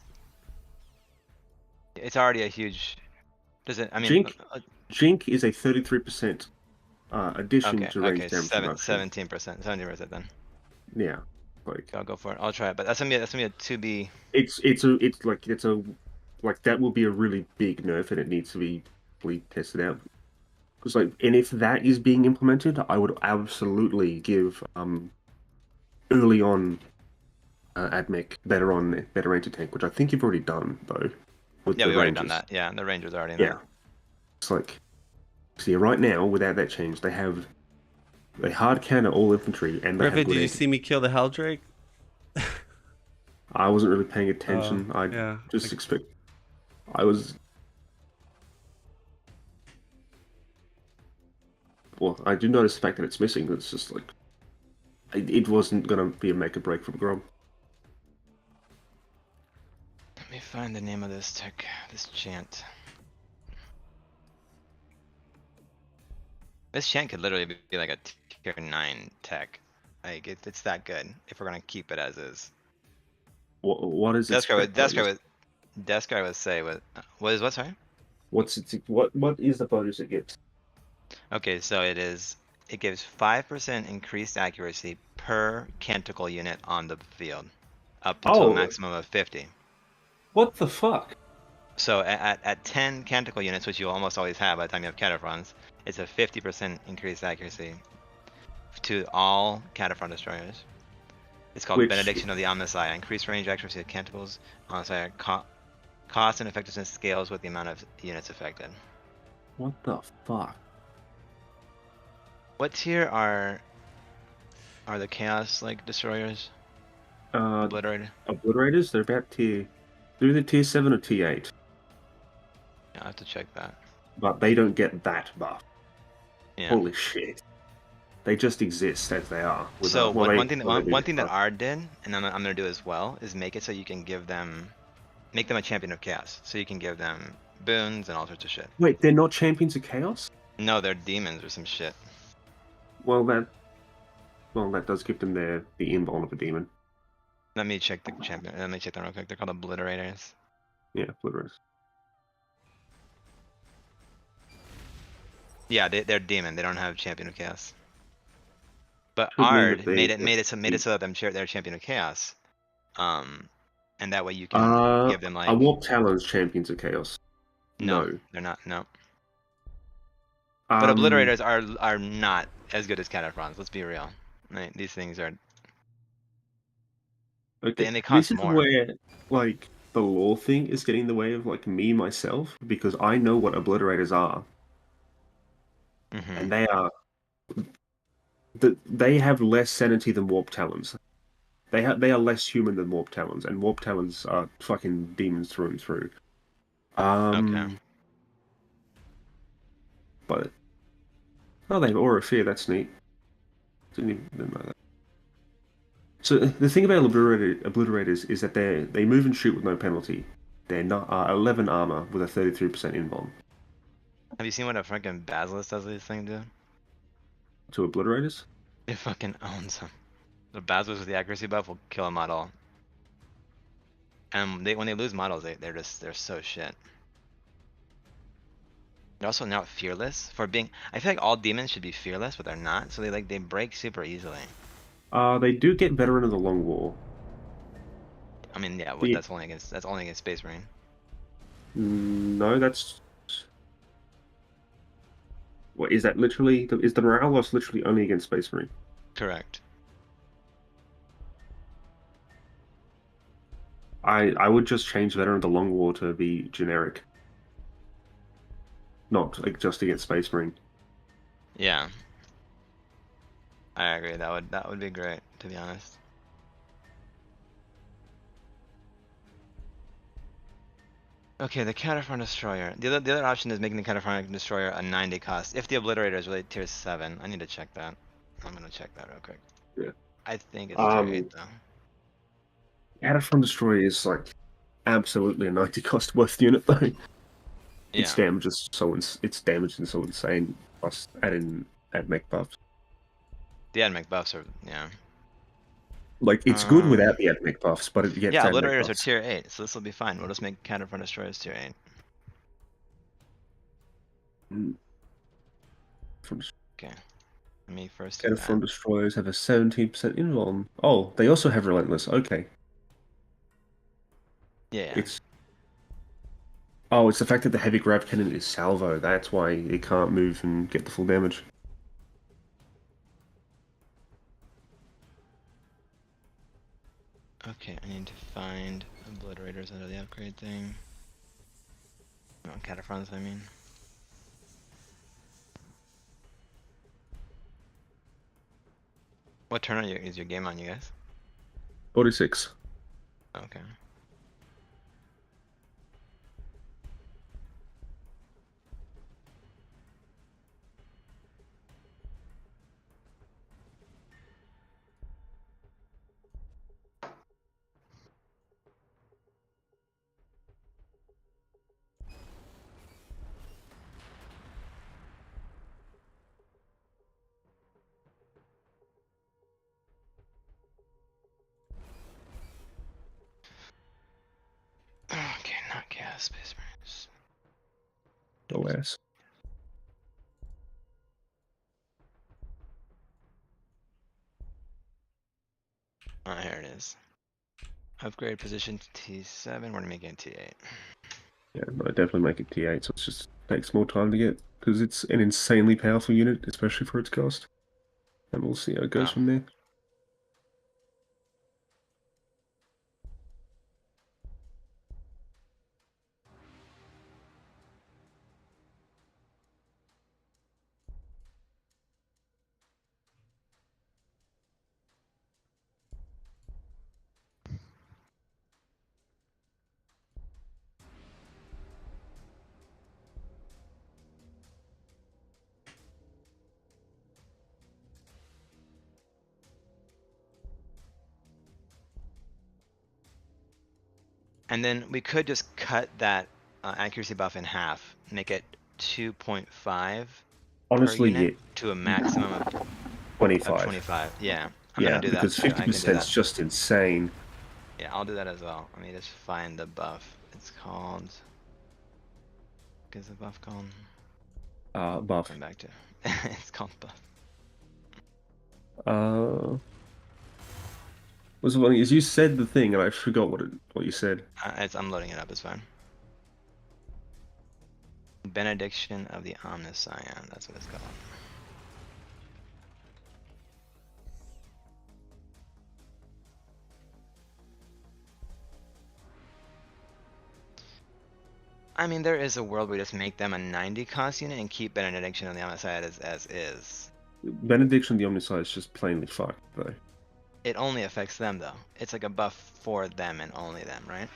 it's already a huge. Does it? I mean. Jink is a 33% addition to range Okay, damage reduction. 17%, 70% then. Yeah, like I'll go for it. I'll try it, but that's gonna be a 2B. it's that will be a really big nerf, and it needs to be fully tested out. Because and if that is being implemented, I would absolutely give early on AdMech better range attack, which I think you've already done though. With Yeah, the we've already done Rangers. that. Yeah, the Ranger's already in Yeah, there. it's like see right now without that change, they hard counter all infantry and they have Griffin, good did you anti- see me kill the Helldrake? I wasn't really paying attention. I yeah. just expect. I was. Well, I do notice the fact that it's missing. It's just like. It wasn't gonna be a make or break from Grom. Let me find the name of this tech, this chant. This chant could literally be like a tier 9 tech. Like it's that good if we're gonna keep it as is. What is its Deskar would bonus? Deskar would say what is what, sorry? What's its what is the bonus it gets? Okay, so it gives 5% increased accuracy per canticle unit on the field, up to a Oh, maximum of 50. what the fuck? So at 10 canticle units, which you almost always have by the time you have Cataphrons, it's a 50% increased accuracy to all Cataphren destroyers. It's called Which Benediction of the Omnissiah. Increased range accuracy of canticles. Omnissiah cost and effectiveness scales with the amount of units affected. what the fuck? What tier are the Chaos like destroyers? Obliterated. Obliterators, they're about tier. They're either tier 7 or tier 8, Yeah, I have to check that. but they don't get that buff. Yeah. Holy shit! They just exist as they are. So one thing that are. R did, and I'm gonna do as well, is make it so you can make them a champion of chaos. So you can give them boons and all sorts of shit. Wait, they're not champions of chaos? No, they're demons or some shit. Well, that does give them the invuln of a demon. Let me check the champion. Let me check them real quick. They're called obliterators. Yeah, obliterators. Yeah, they're demon. They don't have champion of chaos. But Could mean Ard that they made it so that they're champion of chaos. And that way you can give them like are Warp Talons champions of chaos? No. they're not. No. But obliterators are not as good as Cataphrons. Let's be real. Like, these things are. Okay, And they cost this is more. where like the lore thing is getting in the way of like me myself because I know what obliterators are, Mm-hmm. and they have less sanity than Warp Talons. They are less human than Warp Talons, and Warp Talons are fucking demons through and through. Okay. But they have Aura of Fear. That's neat. Didn't know that. So the thing about obliterators is that they move and shoot with no penalty. They're not 11 armor with a 33% invuln. Have you seen what a freaking Basilisk does with this thing, dude? To obliterators? It fucking owns them. The Basilisk with the accuracy buff will kill a model. And when they lose models, they're so shit. They're also not fearless for being. I feel like all demons should be fearless, but they're not. So they break super easily. They do get Veteran of the Long War. I mean, yeah, The- that's only against Space Marine. No, that's. What is that? Literally, is the morale loss literally only against Space Marine? Correct. I would just change Veteran of the Long War to be generic, not like just against Space Marine. Yeah. I agree. That would be great, to be honest. Okay, the Cataphron Destroyer. The other option is making the Cataphron Destroyer a 90 cost. If the Obliterator is really tier 7. I need to check that. I'm gonna check that real quick. Yeah. I think it's tier 8 though. Cataphrone Destroyer is like absolutely a 90 cost worth unit though. Yeah. Its damage is so insane. Plus add mech buffs. The add mech buffs are Like it's good without the add mech buffs, but it gets yeah, add mech Obliterators are buffs. tier 8, so this will be fine. We'll just make Cataphron Destroyers tier 8. Okay. Let me first do Cataphrone that. Destroyers have a 17% invuln. Oh, they also have Relentless. Okay. Yeah. It's the fact that the heavy grav cannon is salvo. That's why it can't move and get the full damage. Okay, I need to find Obliterators under the upgrade thing. No, Cataphrons, I mean. What turn is your game on, you guys? 46. Okay. Space Marines. OS. Oh, here it is. Upgrade position to T7. We're gonna make it T8. Yeah, no, definitely make it T8, so it just takes more time to get, because it's an insanely powerful unit, especially for its cost. And we'll see how it goes Oh. from there. And then we could just cut that accuracy buff in half, make it 2.5 per Honestly, unit yeah, to a maximum of 25. 25. Yeah, I'm Yeah, gonna do that because too. I can do 50% is that. just insane. Yeah, I'll do that as well. Let me just find the buff. It's called. What is the buff called? Buff. Come back to. It's called buff. What's funny is you said the thing and I forgot what you said. I'm loading it up. It's fine. Benediction of the Omniscion. That's what it's called. I mean, there is a world where we just make them a 90 cost unit and keep Benediction of the Omniscion as is. Benediction of the Omnicide is just plainly fucked, though. It only affects them though. It's like a buff for them and only them, right?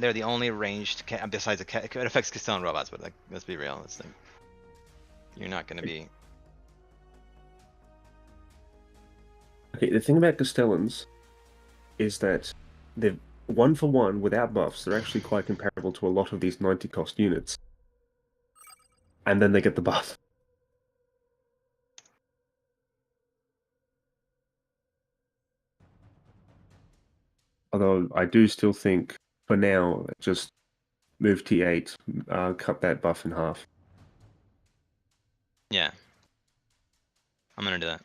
They're the only ranged besides it affects Castellan robots, but like let's be real, it's like you're not gonna be. Okay, the thing about Castellans is that they're 1-for-1 without buffs. They're actually quite comparable to a lot of these 90 cost units. And then they get the buff. Although I do still think, for now, just move T8, cut that buff in half. Yeah. I'm gonna do that.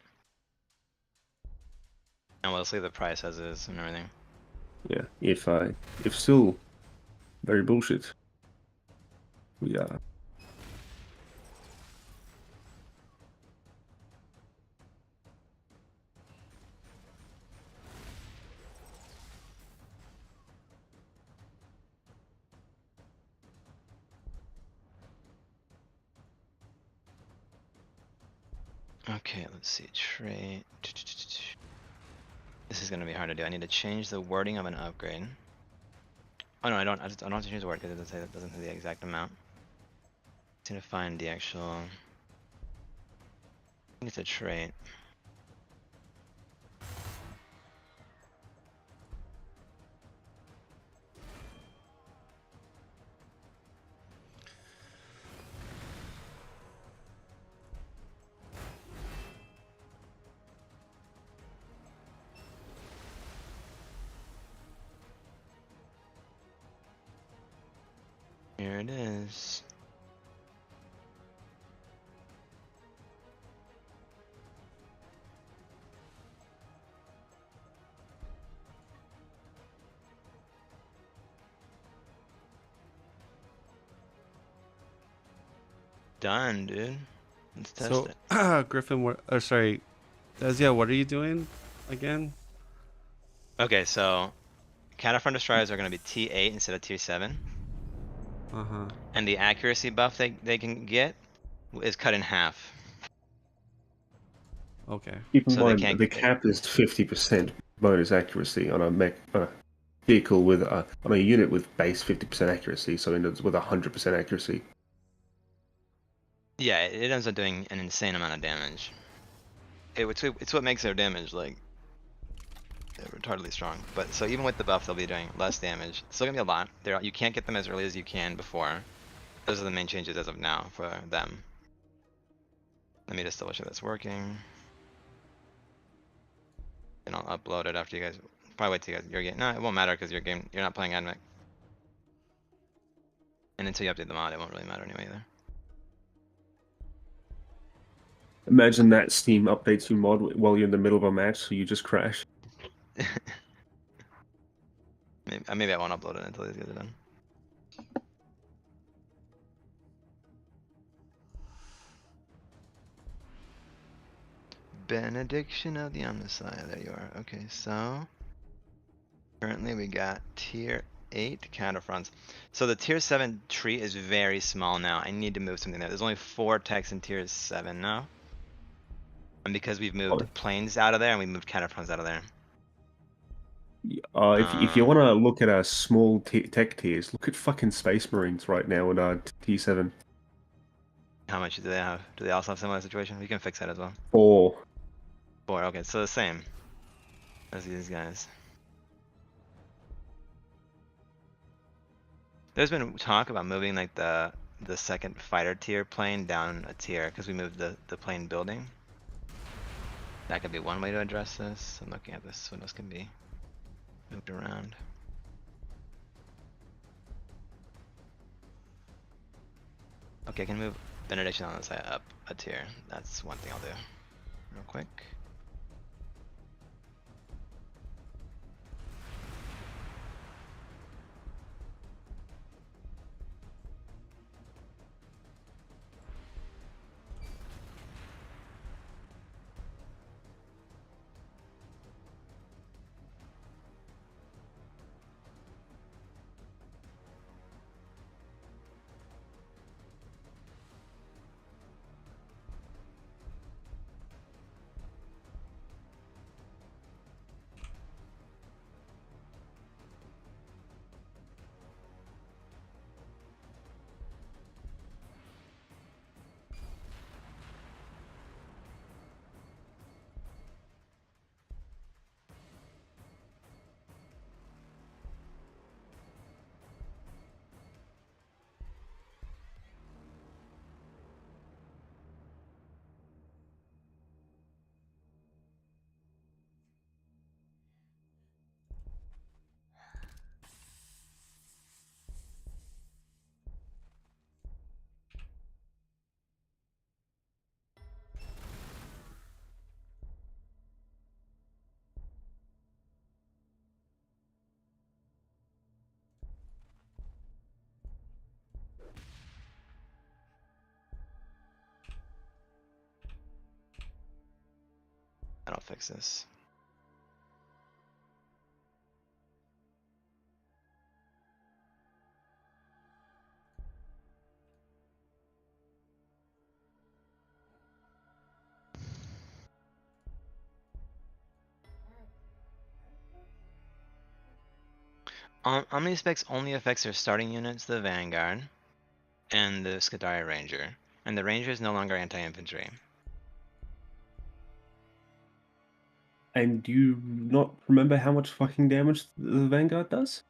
And we'll see the price as is and everything. Yeah, if still very bullshit, we are. Okay, let's see. Trait. This is gonna be hard to do. I need to change the wording of an upgrade. Oh no, I don't. I don't have to change the word because it doesn't say the exact amount. Just need to find the actual. I think it's a trait. Here it is. Done, dude. Let's test it. Griffin, sorry, Dazia, what are you doing again? Okay, so Cataphrone Destroyers are going to be T8 instead of T7. Uh-huh. And the accuracy buff they can get is cut in half. Okay. Keep in So they mind, can't- the cap is 50% bonus accuracy on a vehicle with on a unit with base 50% accuracy, so it ends with 100% accuracy. Yeah, it ends up doing an insane amount of damage. It's what makes their damage like retardedly strong. But so even with the buff, they'll be doing less damage. It's still gonna be a lot. You can't get them as early as you can before. Those are the main changes as of now for them. Let me just double check that's working. And I'll upload it after you guys. Probably wait till you guys. Your game. No, it won't matter because you're not playing Admech. And until you update the mod, it won't really matter anyway either. Imagine that Steam updates your mod while you're in the middle of a match, so you just crash. Maybe I won't upload it until these guys are done. Benediction of the Omnissiah. There you are. Okay, so currently we got tier 8 counterfronts. So the tier 7 tree is very small now. I need to move something there. There's only 4 techs in tier 7 now. And because we've moved planes out of there and we moved counterfronts out of there. If you want to look at a small tech tiers, look at fucking Space Marines right now at T7. How much do they have? Do they also have similar situation? We can fix that as well. 4. 4, okay, so the same as these guys. There's been talk about moving like the second fighter tier plane down a tier because we moved the plane building. That could be one way to address this. I'm looking at this. What else can be moved around? Okay, I can move Benediction on the side up a tier. That's one thing I'll do real quick. I'll fix this. Omnispecs only affects their starting units, the Vanguard, and the Scudari Ranger. And the Ranger is no longer anti-infantry. And do you not remember how much fucking damage the Vanguard does?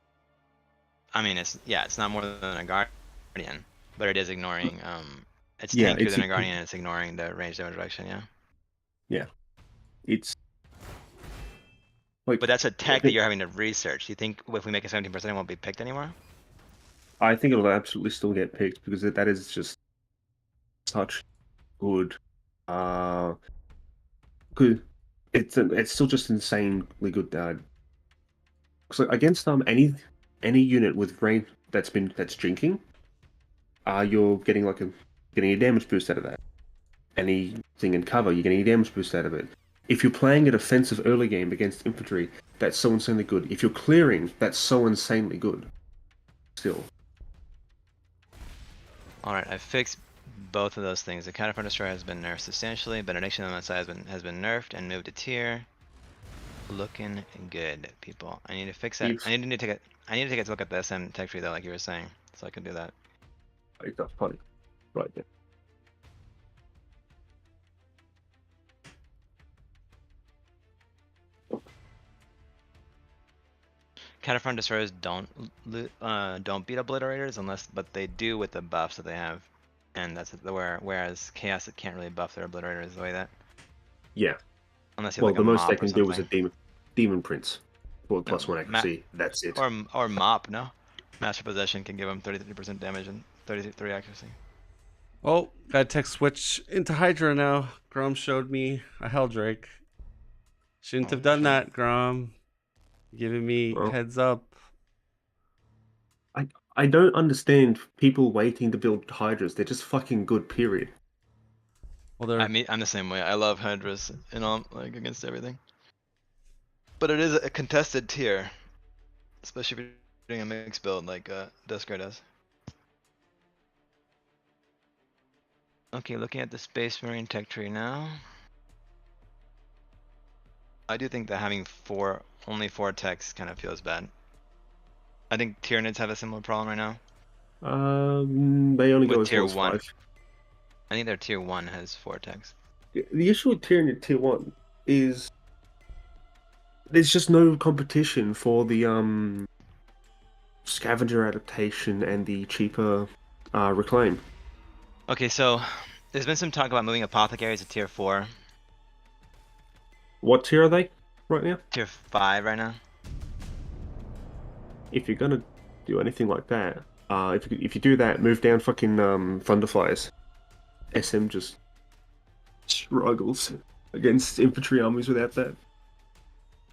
I mean, it's not more than a Guardian, but it is ignoring, it's Yeah, tankier it's than a Guardian and it's ignoring the range damage reduction, yeah. Yeah. It's like, But that's a tech that you're having to research. You think if we make a 17%, it won't be picked anymore? I think it'll absolutely still get picked because that is just such good. Good. It's still just insanely good. So against any unit with rain that's drinking, you're getting a damage boost out of that. Anything in cover, you're getting a damage boost out of it. If you're playing a defensive early game against infantry, that's so insanely good. If you're clearing, that's so insanely good. Still. Alright, I fixed both of those things. The Counterfront Destroyer has been nerfed substantially. Benediction on that side has been nerfed and moved a tier. Looking good, people. I need to fix that. I need to take a look at the SM tech tree though, like you were saying, so I can do that. That's funny. Right there. Counterfront Destroyers don't beat Obliterators but they do with the buffs that they have, and that's whereas Chaos can't really buff their Obliterators the way that. Yeah. Unless you have well, like the a most mop they or can do is a something. demon prince. Well, +1 accuracy. That's it. Or mop, no? Master Possession can give him 33% damage and 33 accuracy. Oh, got tech switch into Hydra now. Grom showed me a Helldrake. Shouldn't have done that, Grom. Giving me Well, heads up. I don't understand people waiting to build Hydras. They're just fucking good, period. Well, they're I'm the same way. I love Hydras and all like against everything. But it is a contested tier, especially if you're doing a mixed build like Duskar does. Okay, looking at the Space Marine tech tree now. I do think that having only four techs kind of feels bad. I think Tyranids have a similar problem right now. They only go With as tier low as 1. 5. I think their tier 1 has 4 techs. The issue with tier 1 is there's just no competition for the scavenger adaptation and the cheaper reclaim. Okay, so there's been some talk about moving apothecaries to tier 4. What tier are they right now? Tier 5 right now. If you're gonna do anything like that, if you do that, move down fucking Thunderfires. SM just struggles against infantry armies without that.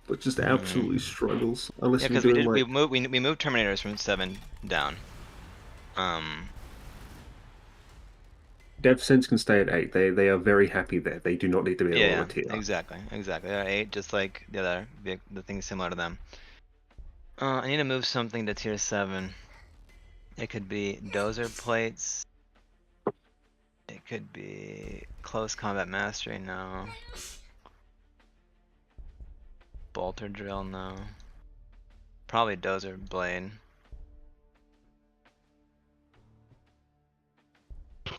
But just absolutely struggles unless Yeah, you're because doing we moved Terminators from 7 down. Dev Sense can stay at 8. They are very happy there. They do not need to be a lower tier. Exactly. They're 8, just like the other the things similar to them. I need to move something to tier 7. It could be Dozer Plates. It could be Close Combat Mastery, no. Bolter Drill, no. Probably Dozer Blade. So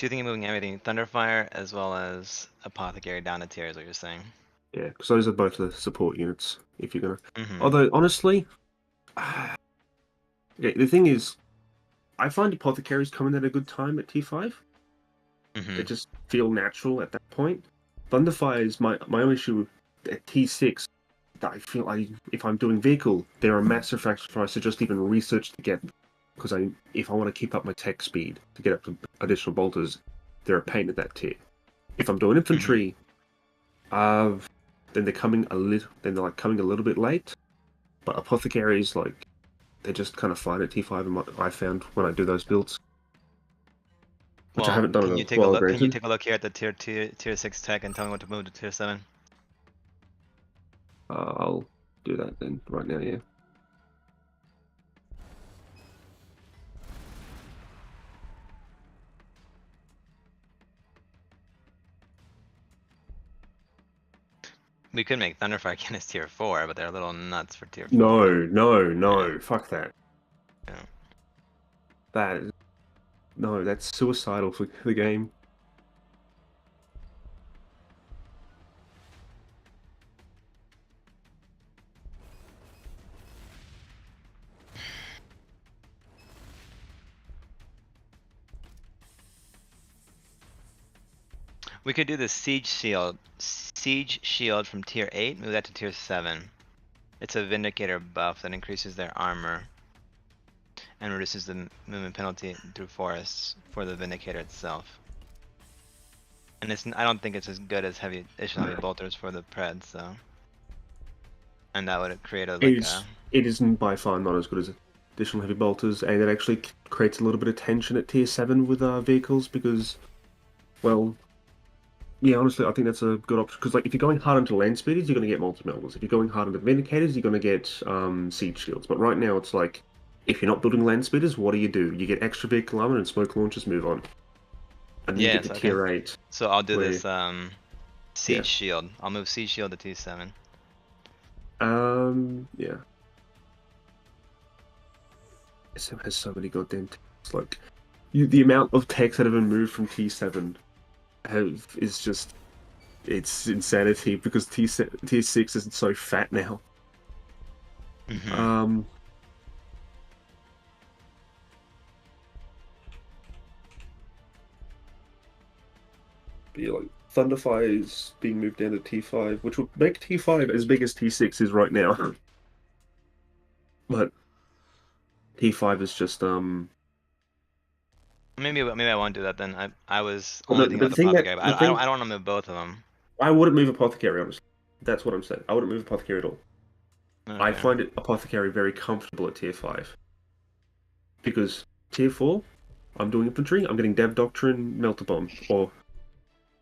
you think of moving everything, Thunderfire as well as Apothecary down to tier is what you're saying. Yeah, because those are both the support units. If you're gonna, Mm-hmm. although honestly, okay, the thing is, I find apothecaries coming at a good time at T5. Mm-hmm. They just feel natural at that point. Thunderfire is my only issue at T6. That I feel like if I'm doing vehicle, they're a massive sacrifice to just even research to get. Because if I want to keep up my tech speed to get up to additional bolters, they're a pain at that tier. If I'm doing infantry, then they're coming a little. Then they're like coming a little bit late. But apothecaries, like, they're just kind of fine at T5. And I found when I do those builds, which I haven't done in a while. Can you take a look here at the tier 6 tech and tell me what to move to tier 7? I'll do that then right now. Yeah. We could make Thunderfire Cannon tier 4, but they're a little nuts for tier 4. No, fuck that. Yeah. That's suicidal for the game. We could do the Siege Shield from tier 8, move that to tier 7. It's a Vindicator buff that increases their armor and reduces the movement penalty through forests for the Vindicator itself. And I don't think it's as good as additional heavy bolters for the Pred, so. And that would create it isn't by far not as good as additional heavy bolters, and it actually creates a little bit of tension at tier 7 with vehicles because, well, yeah, honestly, I think that's a good option because, like, if you're going hard into land speeders, you're going to get multi-melters. If you're going hard into Vindicators, you're going to get siege shields. But right now, it's like, if you're not building land speeders, what do? You get extra vehicle armor and smoke launchers. Move on. And then you get to tier 8. So I'll do this Siege Shield. I'll move Siege Shield to tier 7. Yeah. SM has so many goddamn techs. Like, the amount of techs that have been moved from T7 is just, it's insanity because tier 6 isn't so fat now. Mm-hmm. But yeah, like, Thunderfire is being moved down to T5, which would make T5 as big as T6 is right now. But T5 is just Maybe I won't do that then. I was Well, only thinking about the apothecary, but I don't want to move both of them. I wouldn't move Apothecary, honestly. That's what I'm saying. I wouldn't move Apothecary at all. I Okay. find it Apothecary very comfortable at tier 5. Because tier 4, I'm doing infantry, I'm getting Dev Doctrine, Melter Bomb, or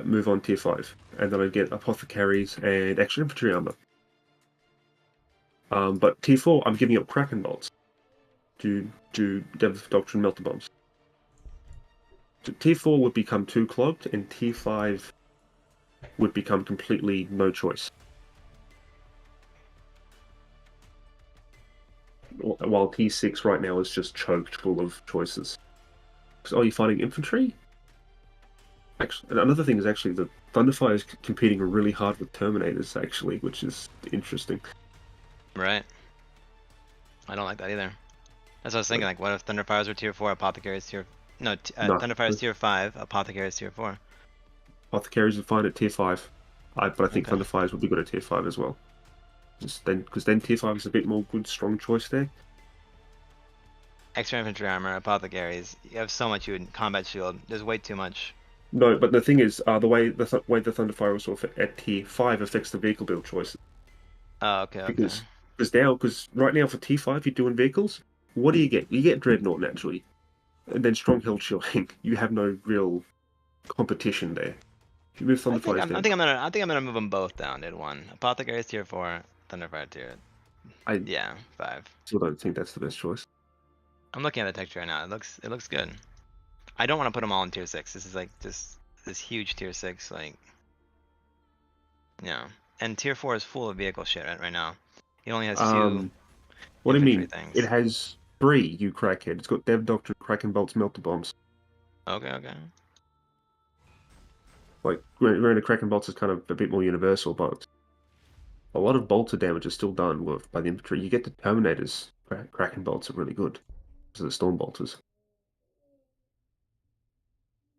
move on tier 5. And then I get Apothecaries and extra infantry armor. But tier 4, I'm giving up Kraken Bolts to Dev Doctrine, Melter Bombs. So tier 4 would become too clogged, and tier 5 would become completely no choice. While T6 right now is just choked full of choices. So, are you fighting infantry? Actually, another thing is actually the Thunderfire is competing really hard with Terminators, actually, which is interesting. Right. I don't like that either. That's what I was thinking. Like, what if Thunderfires were tier 4, Apothecaries tier... No, Thunderfires tier 5, Apothecaries tier 4. Apothecaries are fine at tier 5, but I think Okay. Thunderfires would be good at tier 5 as well. Because then tier 5 is a bit more good, strong choice there. Extra infantry armor, Apothecaries. You have so much you would combat shield. There's way too much. No, but the thing is, the way the Thunderfire also at tier 5 affects the vehicle build choices. Oh, okay, okay. Because right now for T5 you're doing vehicles, what do you get? You get Dreadnought naturally. And then Stronghold Shielding. You have no real competition there. If you move I Thunderfires down. think I'm gonna move them both down in one. Apothecaries tier 4, Thunderfire tier... I Yeah, 5. still don't think that's the best choice. I'm looking at the texture right now. It looks good. I don't want to put them all in tier 6. This is like just this huge tier 6, like... Yeah. And tier 4 is full of vehicle shit right now. It only has 2 What do you infantry mean? things. It has 3, you crackhead. It's got Dev Doctrine, Kraken Bolts, Melter Bombs. Okay, okay. Like, the Kraken Bolts is kind of a bit more universal, but a lot of bolter damage is still done by the infantry. You get the Terminators. Kraken Bolts are really good. Because of the Storm Bolters.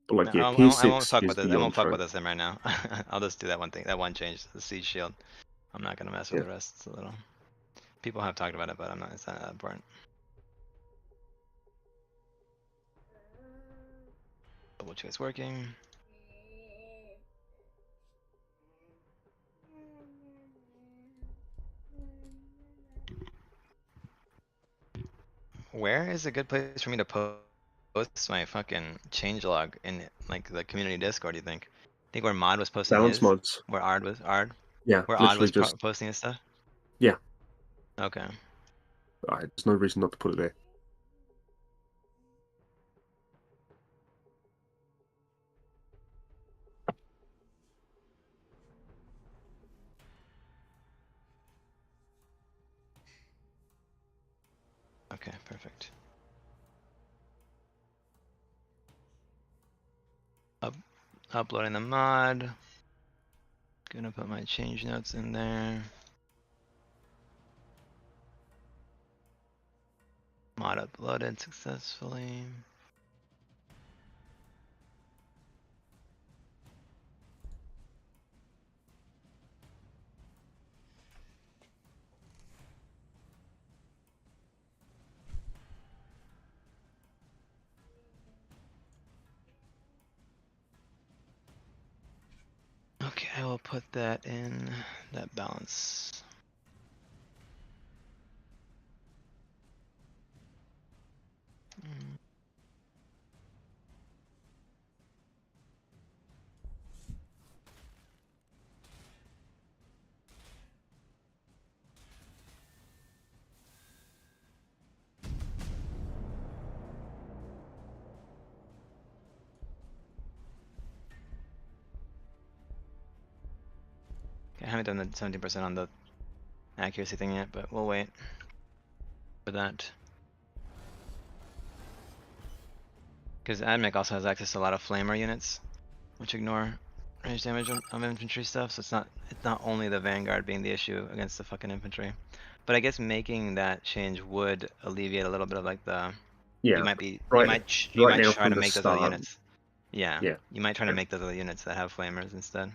But like, yeah, tier 6 I won't fuck is with this. I beyond won't fuck choke. with this right now. I'll just do that one thing, that one change, the siege shield. I'm not gonna mess with Yeah. the rest. It's a little. People have talked about it, but I'm not. It's not that important. Double choice working. Where is a good place for me to post my fucking changelog in like the community Discord? Do you think? Think where Mod was posting Balance his? mods. Where Ard was Yeah, Where Odd literally was just. posting his stuff? Yeah. Okay. There's no reason not to put it there. Okay, perfect. Uploading the mod. Gonna put my change notes in there. Mod uploaded successfully. Okay, I will put that in that balance. Okay, I haven't done the 17% on the accuracy thing yet, but we'll wait for that. Because Admech also has access to a lot of flamer units, which ignore range damage on infantry stuff, so it's not only the Vanguard being the issue against the fucking infantry. But I guess making that change would alleviate a little bit of like the... Yeah. You might Right now try from to the make those other start. units. Yeah. Yeah. You might try to Yeah. make those other units that have flamers instead.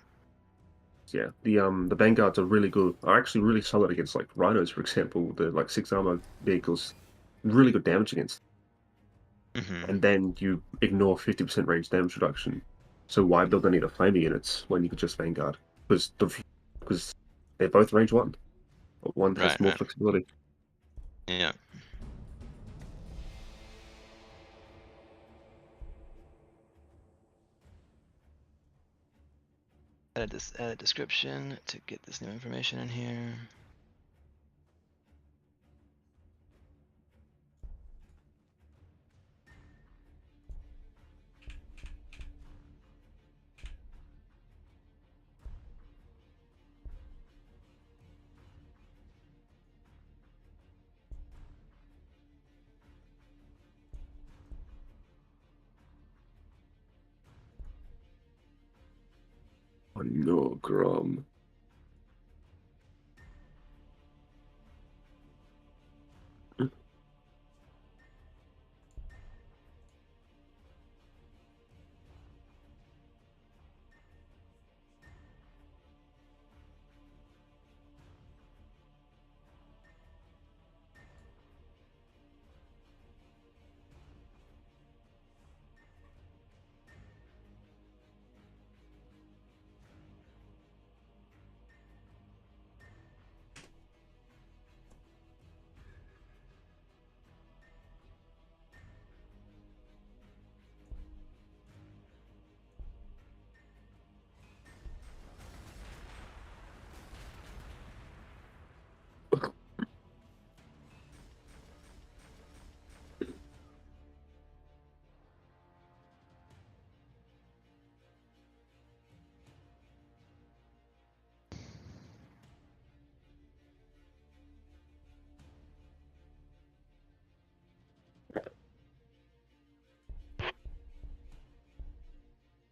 yeah, the vanguards are really good. Are actually really solid against like rhinos, for example. The like 6 armor vehicles, really good damage against. Mm-hmm. And then you ignore 50% range damage reduction. So why build any of the flamer units when you could just vanguard? Because they're both range 1. But one has Right, more right. flexibility. Yeah. Edit this edit description to get this new information in here. Oh no, Grom.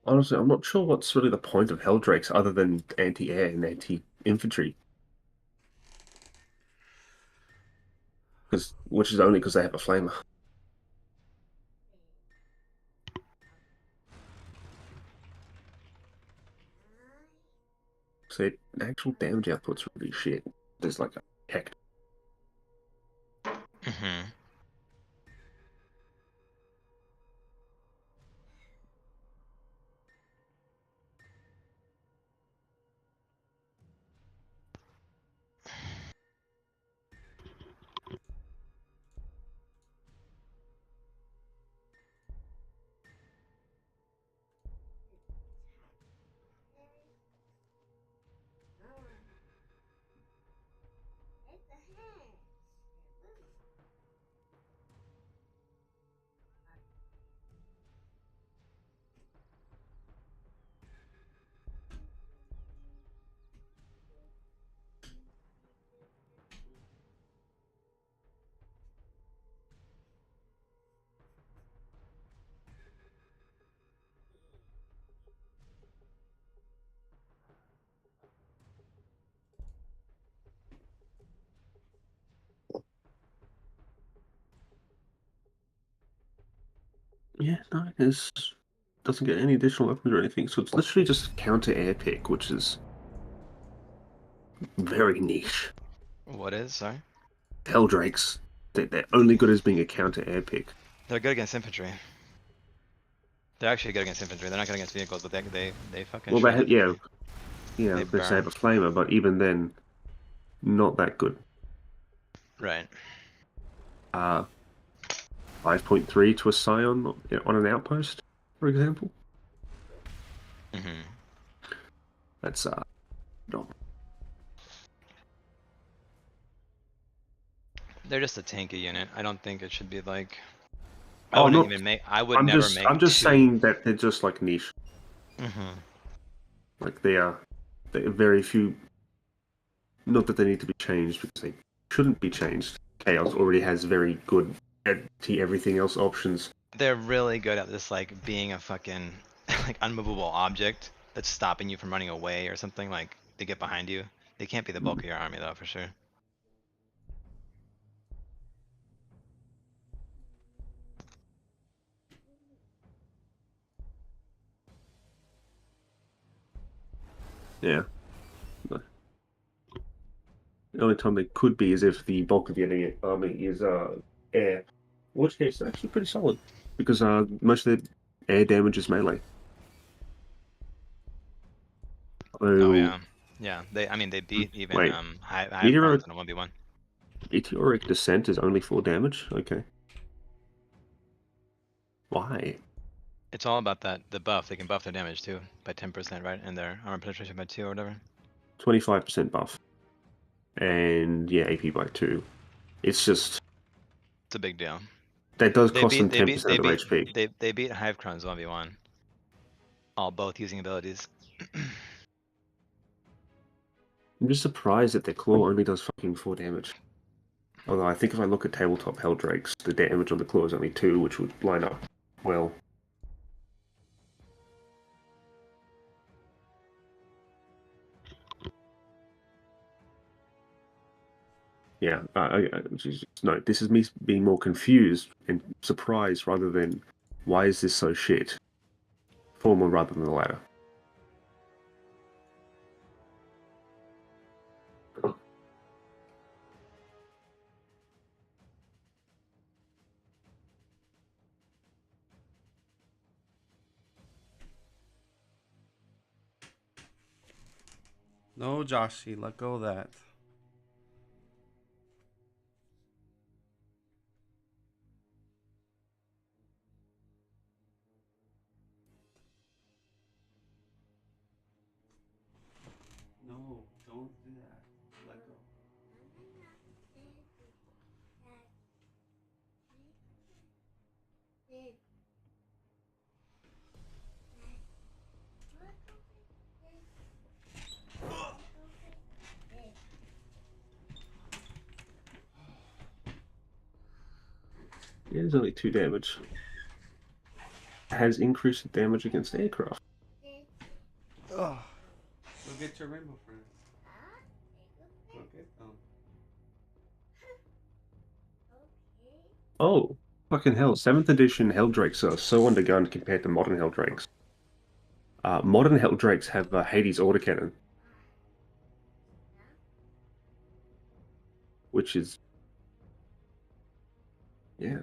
Honestly, I'm not sure what's really the point of Helldrakes other than anti-air and anti-infantry. Which is only because they have a flamer. So actual damage output's really shit. There's like a heck. Mm-hmm. Yeah, no, it doesn't get any additional weapons or anything. So it's literally just counter air pick, which is very niche. What is? Sorry? Helldrakes, they're only good as being a counter air pick. They're good against infantry. They're actually good against infantry. They're not good against vehicles, but they fucking Well, shred. yeah, They they say have burn. a flamer, but even then, not that good. Right. 5.3 to a scion on an outpost, for example. Mm-hmm. That's no. They're just a tanky unit. I don't think it should be like. I Oh, wouldn't not. even make. I would never make I'm just two. saying that they're just like niche. Mm-hmm. Like they are very few. Not that they need to be changed because they shouldn't be changed. Chaos already has very good anti everything else options. They're really good at this, like being a fucking like unmovable object that's stopping you from running away or something. Like they get behind you. They can't be the bulk of your army though, for sure. Yeah. The only time they could be is if the bulk of the enemy army is air. In which case, they're actually pretty solid because most of their air damage is melee. Oh Oh, yeah, yeah. I mean, they beat even wait. high Meteoric, grounds in a 1v1. Meteoric Descent is only 4 damage? Okay. Why? It's all about the buff. They can buff their damage too by 10%, right? And their armor penetration by 2 or whatever. 25% buff. And yeah, AP by 2. It's just, It's a big deal. that does They cost them beat 10% of their they HP. beat they beat Hive Crones 1v1. All both using abilities. I'm just surprised that their claw only does fucking 4 damage. Although I think if I look at tabletop Helldrakes, the damage on the claw is only 2, which would line up well. Yeah, no, this is me being more confused and surprised rather than why is this so shit? Former rather than the latter. No, Joshy, let go of that. No, don't do that. Let go. Yeah, there's only 2 damage. Has increased damage against aircraft. Ugh. Go get your rainbow friends. Go get them. Oh, fucking hell. 7th edition Helldrakes are so undergunned compared to modern Helldrakes. Modern Helldrakes have Hades autocannon, which is, yeah.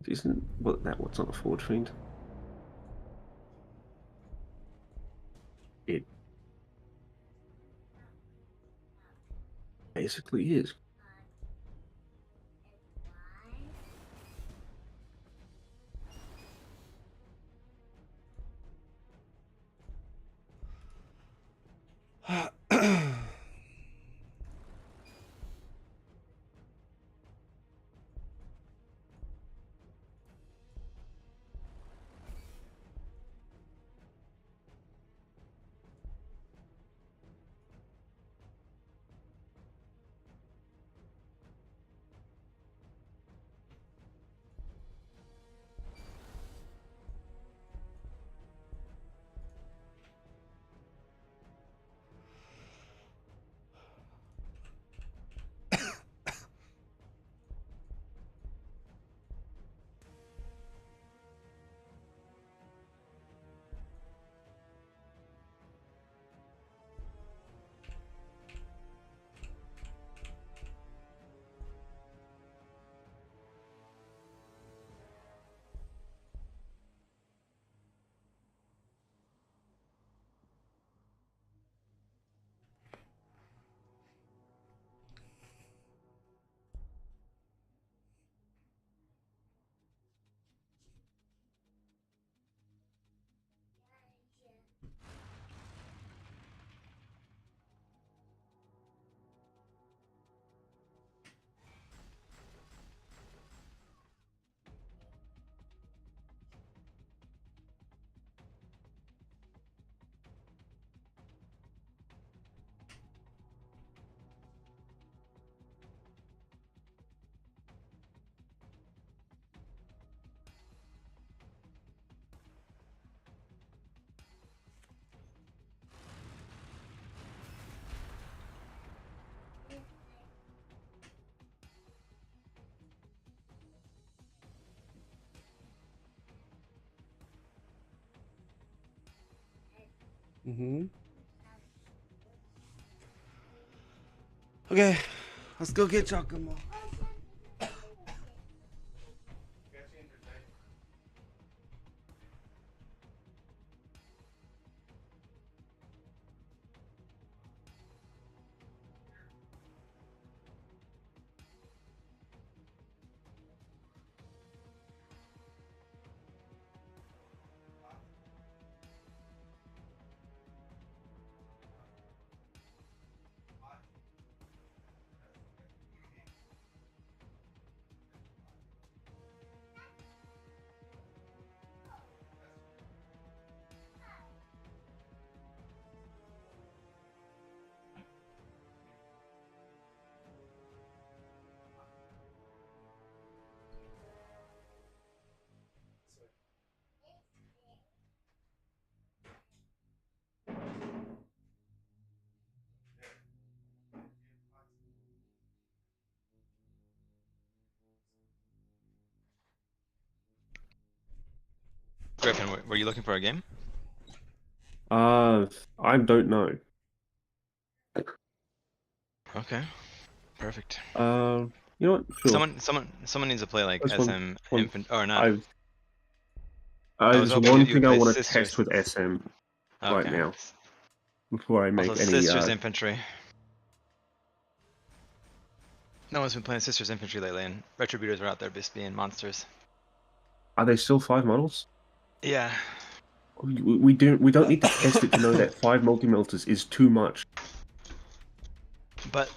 Isn't what's on a Forge Fiend? It basically is. Mm-hmm. Okay, let's go get Giacomo. Griffin, were you looking for a game? I don't know. Okay, perfect. You know what? Sure. Someone needs to play like That's SM one. infant or not. I've I was there's hoping one you thing I play want to sisters. test with SM right Okay. now before I Also, make any. sisters infantry. No one's been playing sisters infantry lately, and retributors are out there just being monsters. Are they still 5 models? Yeah. We don't need to test it to know that 5 multi-melters is too much. But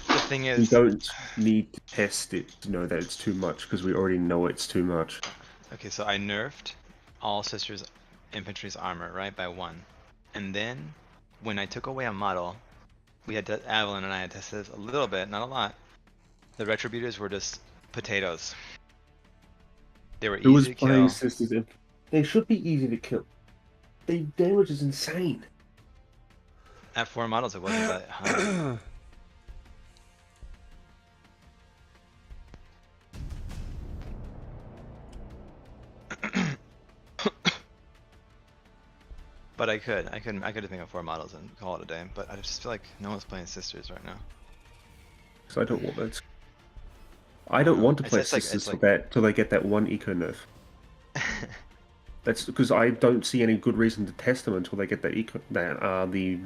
the thing We is, don't need to test it to know that it's too much because we already know it's too much. okay, so I nerfed all sisters infantry's armor, right, by 1. And then, when I took away a model, we had to, Avalon and I had tested this a little bit, not a lot. The retributors were just potatoes. They were Who was easy to playing kill. Sisters? They should be easy to kill. Their damage is insane. At 4 models, it wasn't that high. But I could just make up 4 models and call it a day. But I just feel like no one's playing sisters right now. So I don't want that. I don't want to It's- play it's like- Sisters it's for like- that till they get that 1 eco nerf. That's because I don't see any good reason to test them until they get that the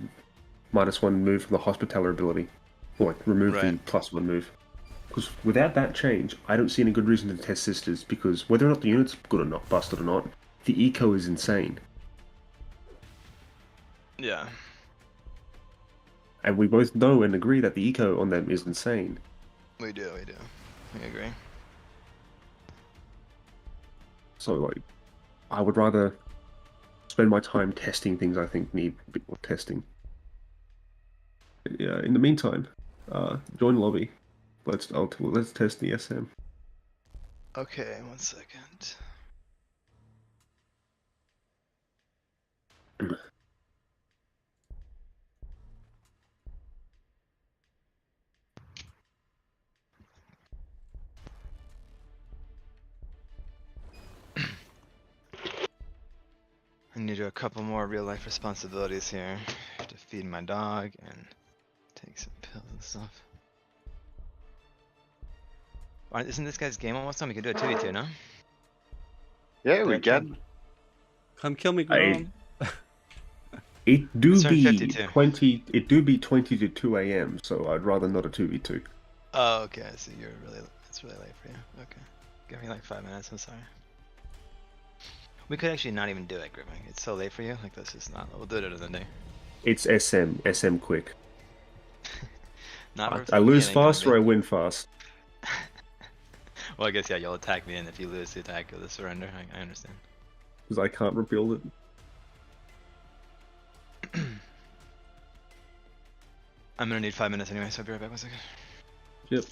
-1 move from the Hospitaller ability, or like remove the Right. +1 move. Because without that change, I don't see any good reason to test Sisters. Because whether or not the unit's good or not, busted or not, the eco is insane. Yeah. And we both know and agree that the eco on them is insane. We do. We agree. So, like, I would rather spend my time testing things I think need a bit more testing. Yeah. In the meantime, join lobby. Let's test the SM. Okay, 1 second. I need to do a couple more real life responsibilities here. I have to feed my dog and take some pills and stuff. Isn't this guy's game almost done? We can do a 2v2, no? Yeah, we Yeah, can. Come kill me, Hey. Grom. It do It's turn be 52. 20. It do be 20 to 2 a.m. So I'd rather not a 2v2. Oh, okay. So it's really late for you. Okay. Give me like 5 minutes. I'm sorry. We could actually not even do it, Griffin. It's so late for you. Like, this is not. We'll do it another day. It's SM quick. Not I lose feeling gonna fast or I win fast. Well, I guess yeah. You'll attack me, and if you lose the attack, you'll surrender. I understand. Because I can't rebuild it. I'm gonna need 5 minutes anyway, so I'll be right back 1 second. Yep.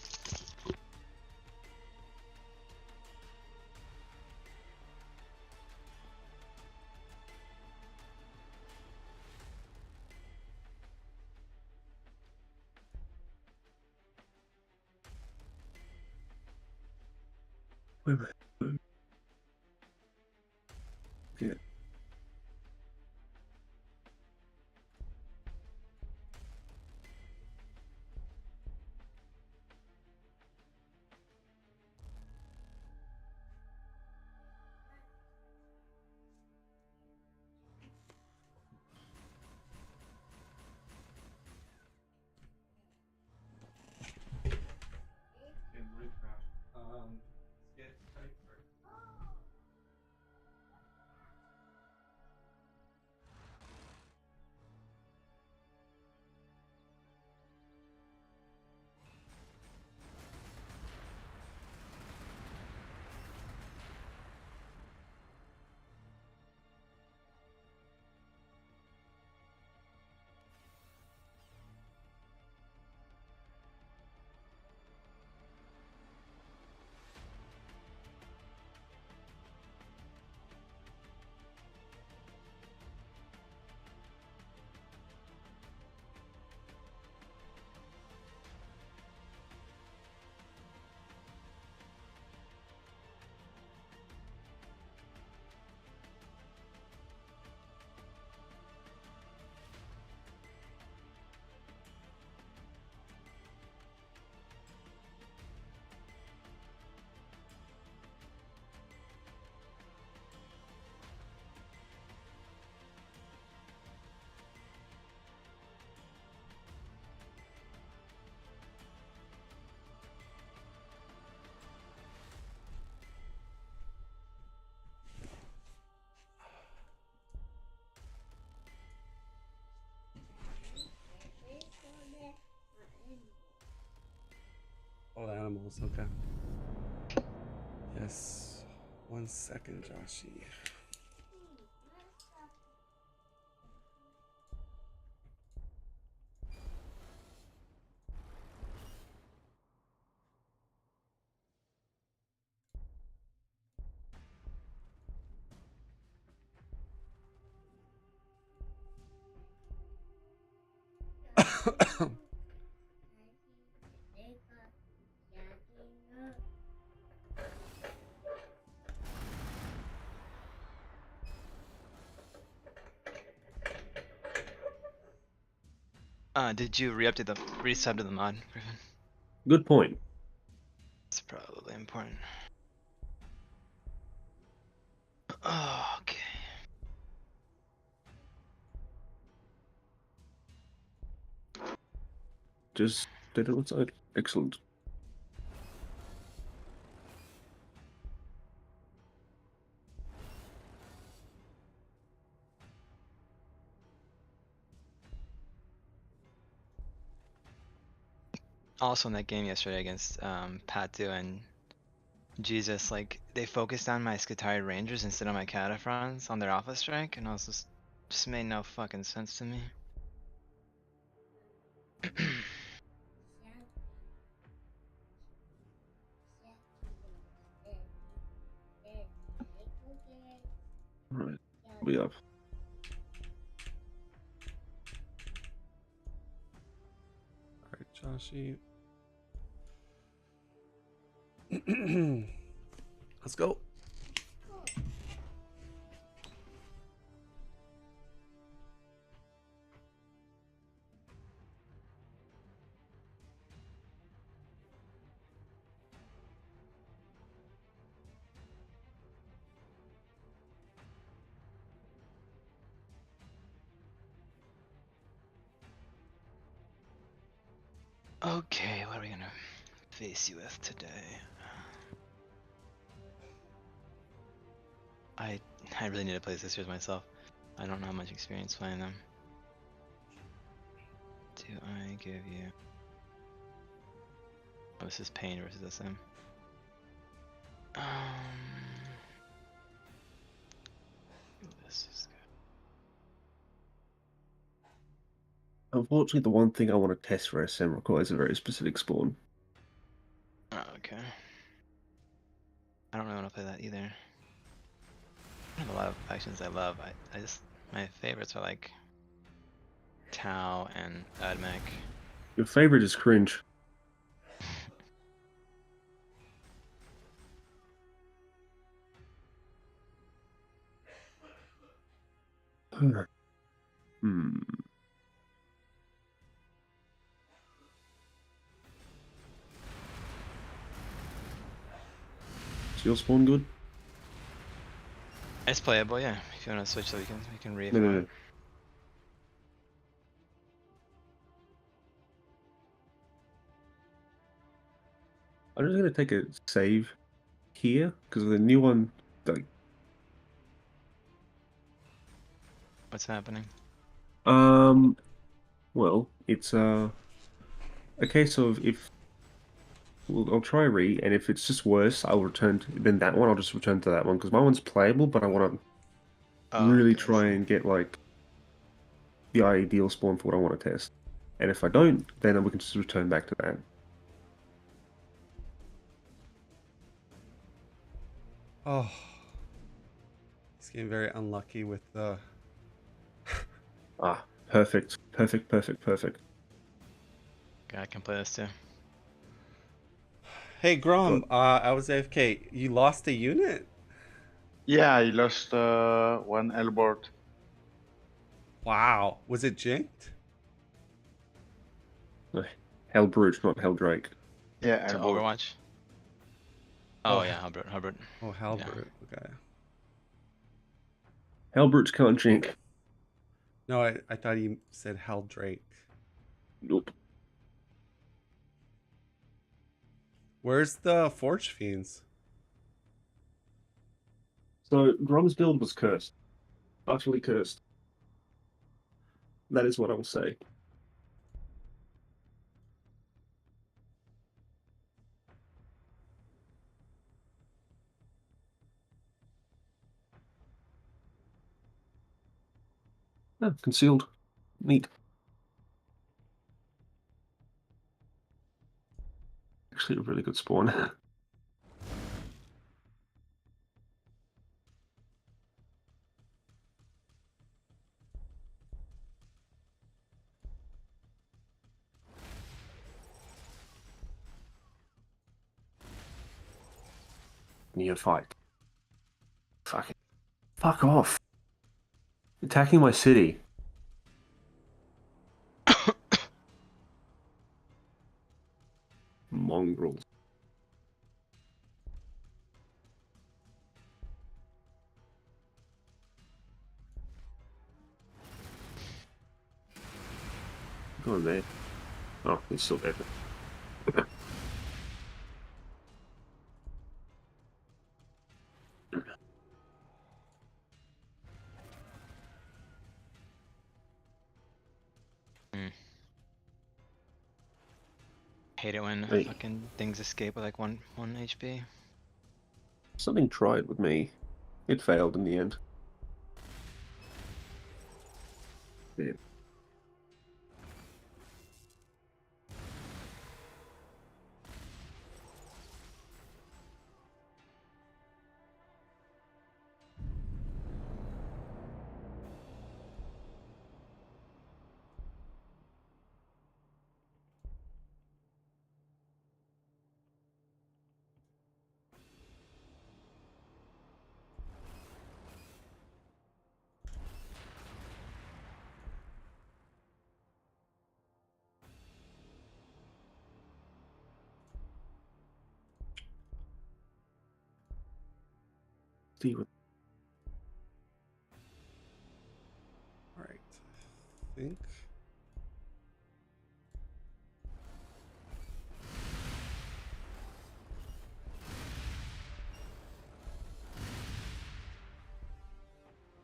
Wait a minute. Yeah. levels. Okay. Yes. 1 second, Joshy. Did you re-update the resub to the mod, Griffin? Good point. It's probably important. Oh, okay. Just did it outside. Excellent. Also in that game yesterday against Patu and Jesus, like they focused on my Skitarii Rangers instead of my Cataphrons on their Alpha Strike, and I was just made no fucking sense to me. Right. Be up. All right, Joshy. Let's go. Okay, what are we gonna face you with today? I really need to play this series myself. I don't have much experience playing them. Do I give you? Oh, this is Pain versus SM. This is good. Unfortunately, the one thing I want to test for SM requires a very specific spawn. Oh, okay. I don't really want to play that either. I have a lot of factions I love. I just my favorites are like Tau and Admech. Your favorite is cringe. Hmm. Is your spawn good? It's playable, yeah. If you want to switch, so we can re. No. I'm just gonna take a save here because the new one, like, What's happening? well, it's a case of if I'll try re, and if it's just worse, I'll return to then that one. I'll just return to that one because my one's playable, but I want to Oh, really okay, I try see. and get like the ideal spawn for what I want to test. And if I don't, then we can just return back to that. Oh, he's getting very unlucky with the. Ah, perfect. God, I can play this too. Hey Grom, Good. I was AFK. You lost a unit? Yeah, I lost one L-board. Wow. Was it jinked? Hellbrute, not Helldrake. Yeah, To L-board. Overwatch. Oh, Oh yeah, Hubbard. Oh, Halbert. Okay. Hellbrutes can't jink. No, I thought you said Heldrake. Nope. Where's the Forge Fiends? So Grom's build was cursed. Utterly cursed. That is what I will say. Oh, concealed. Neat. Actually, a really good spawn. Near fight. Fuck it. Fuck off. Attacking my city. Mongrels. Go on there. Oh, he's still there. Hate it when Hey. fucking things escape with like one HP. Something tried with me. It failed in the end. Yeah. See what All right. I think.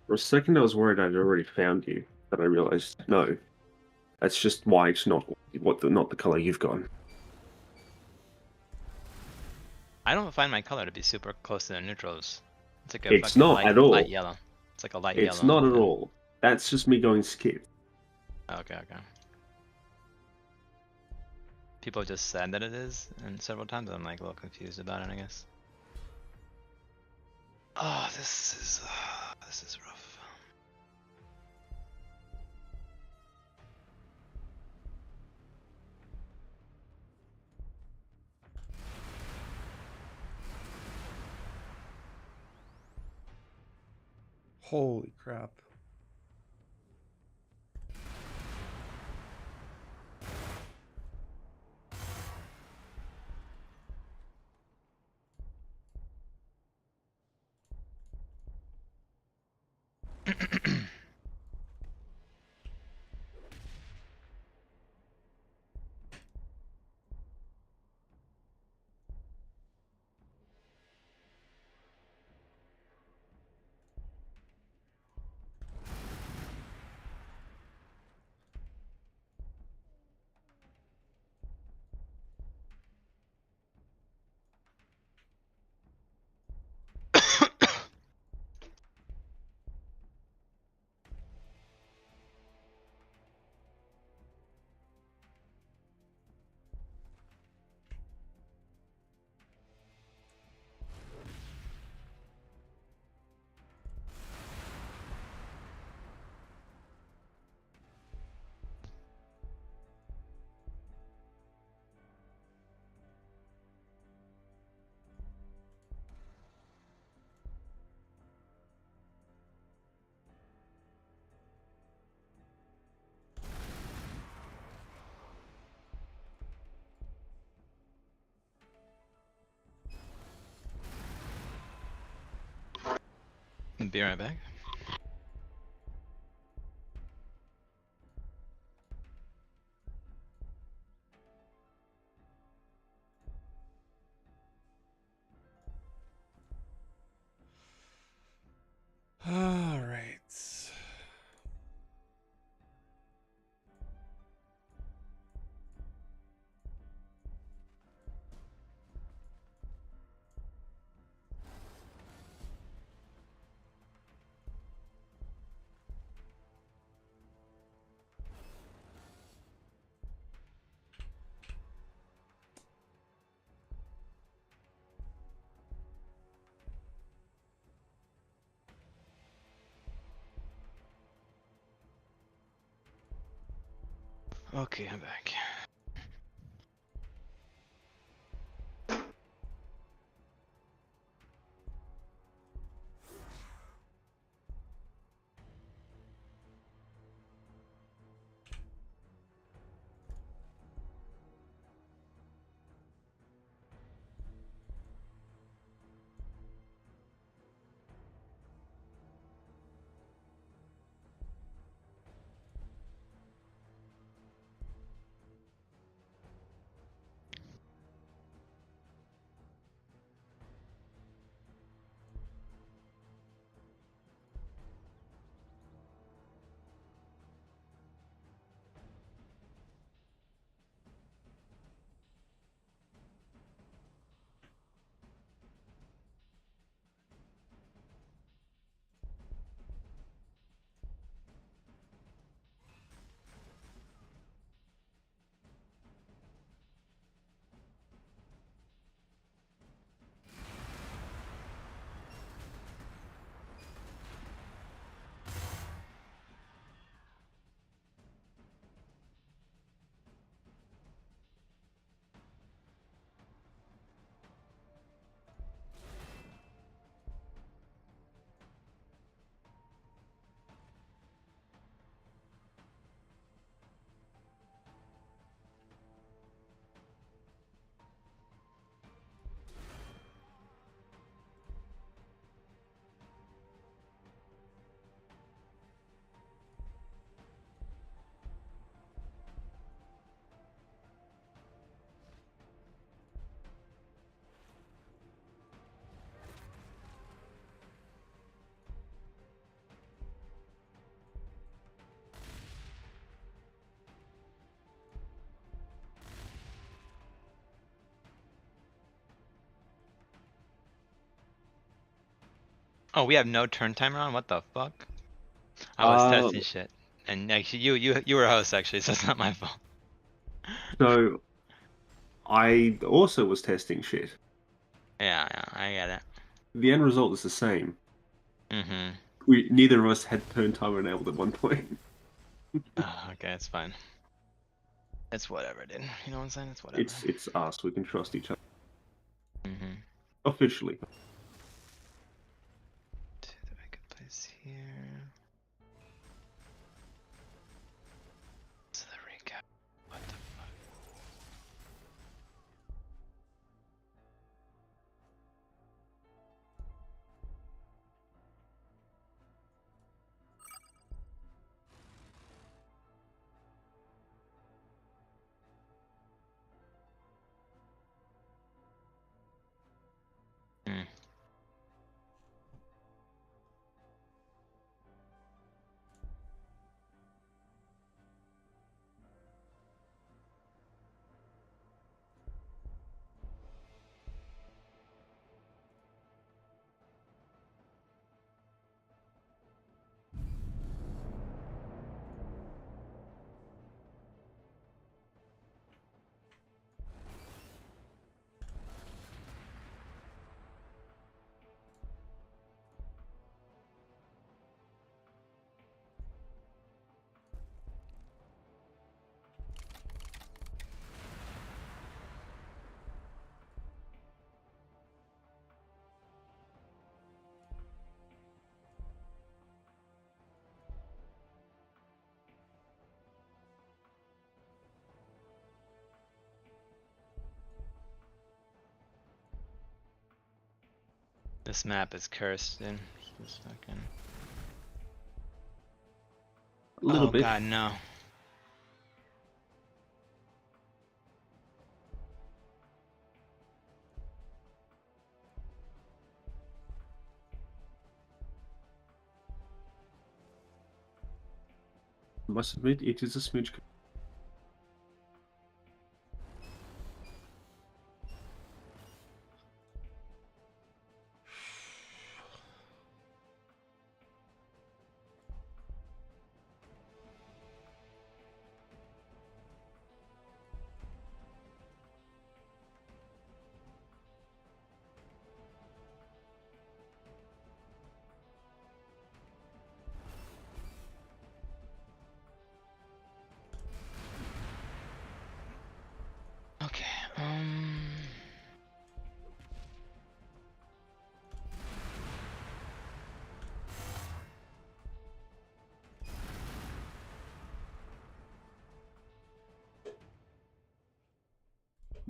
For a second, I was worried I'd already found you, but I realized no. That's just white, not not the color you've got. I don't find my color to be super close to the neutrals. It's like a It's fucking not at all. light yellow. It's like a light It's yellow. not at Yeah. all. That's just me going skip. Okay, okay. People have just said that it is, and several times I'm like a little confused about it, I guess. Oh, this is rough. Holy crap. Be right back. All right. Okay, I'm back. Oh, we have no turn timer on? What the fuck? I was testing shit. And actually, you were a host actually, so it's not my fault. So I also was testing shit. Yeah, I get it. The end result is the same. Mm-hmm. Neither of us had turn timer enabled at one point. Oh, okay, it's fine. It's whatever, dude. You know what I'm saying? It's whatever. It's us. We can trust each other Mm-hmm. officially. To the vacant place here. To the recap. What the fuck? Hmm. This map is cursed, dude. Just fucking. A little Oh bit. god, no. I must admit, it is a smidge.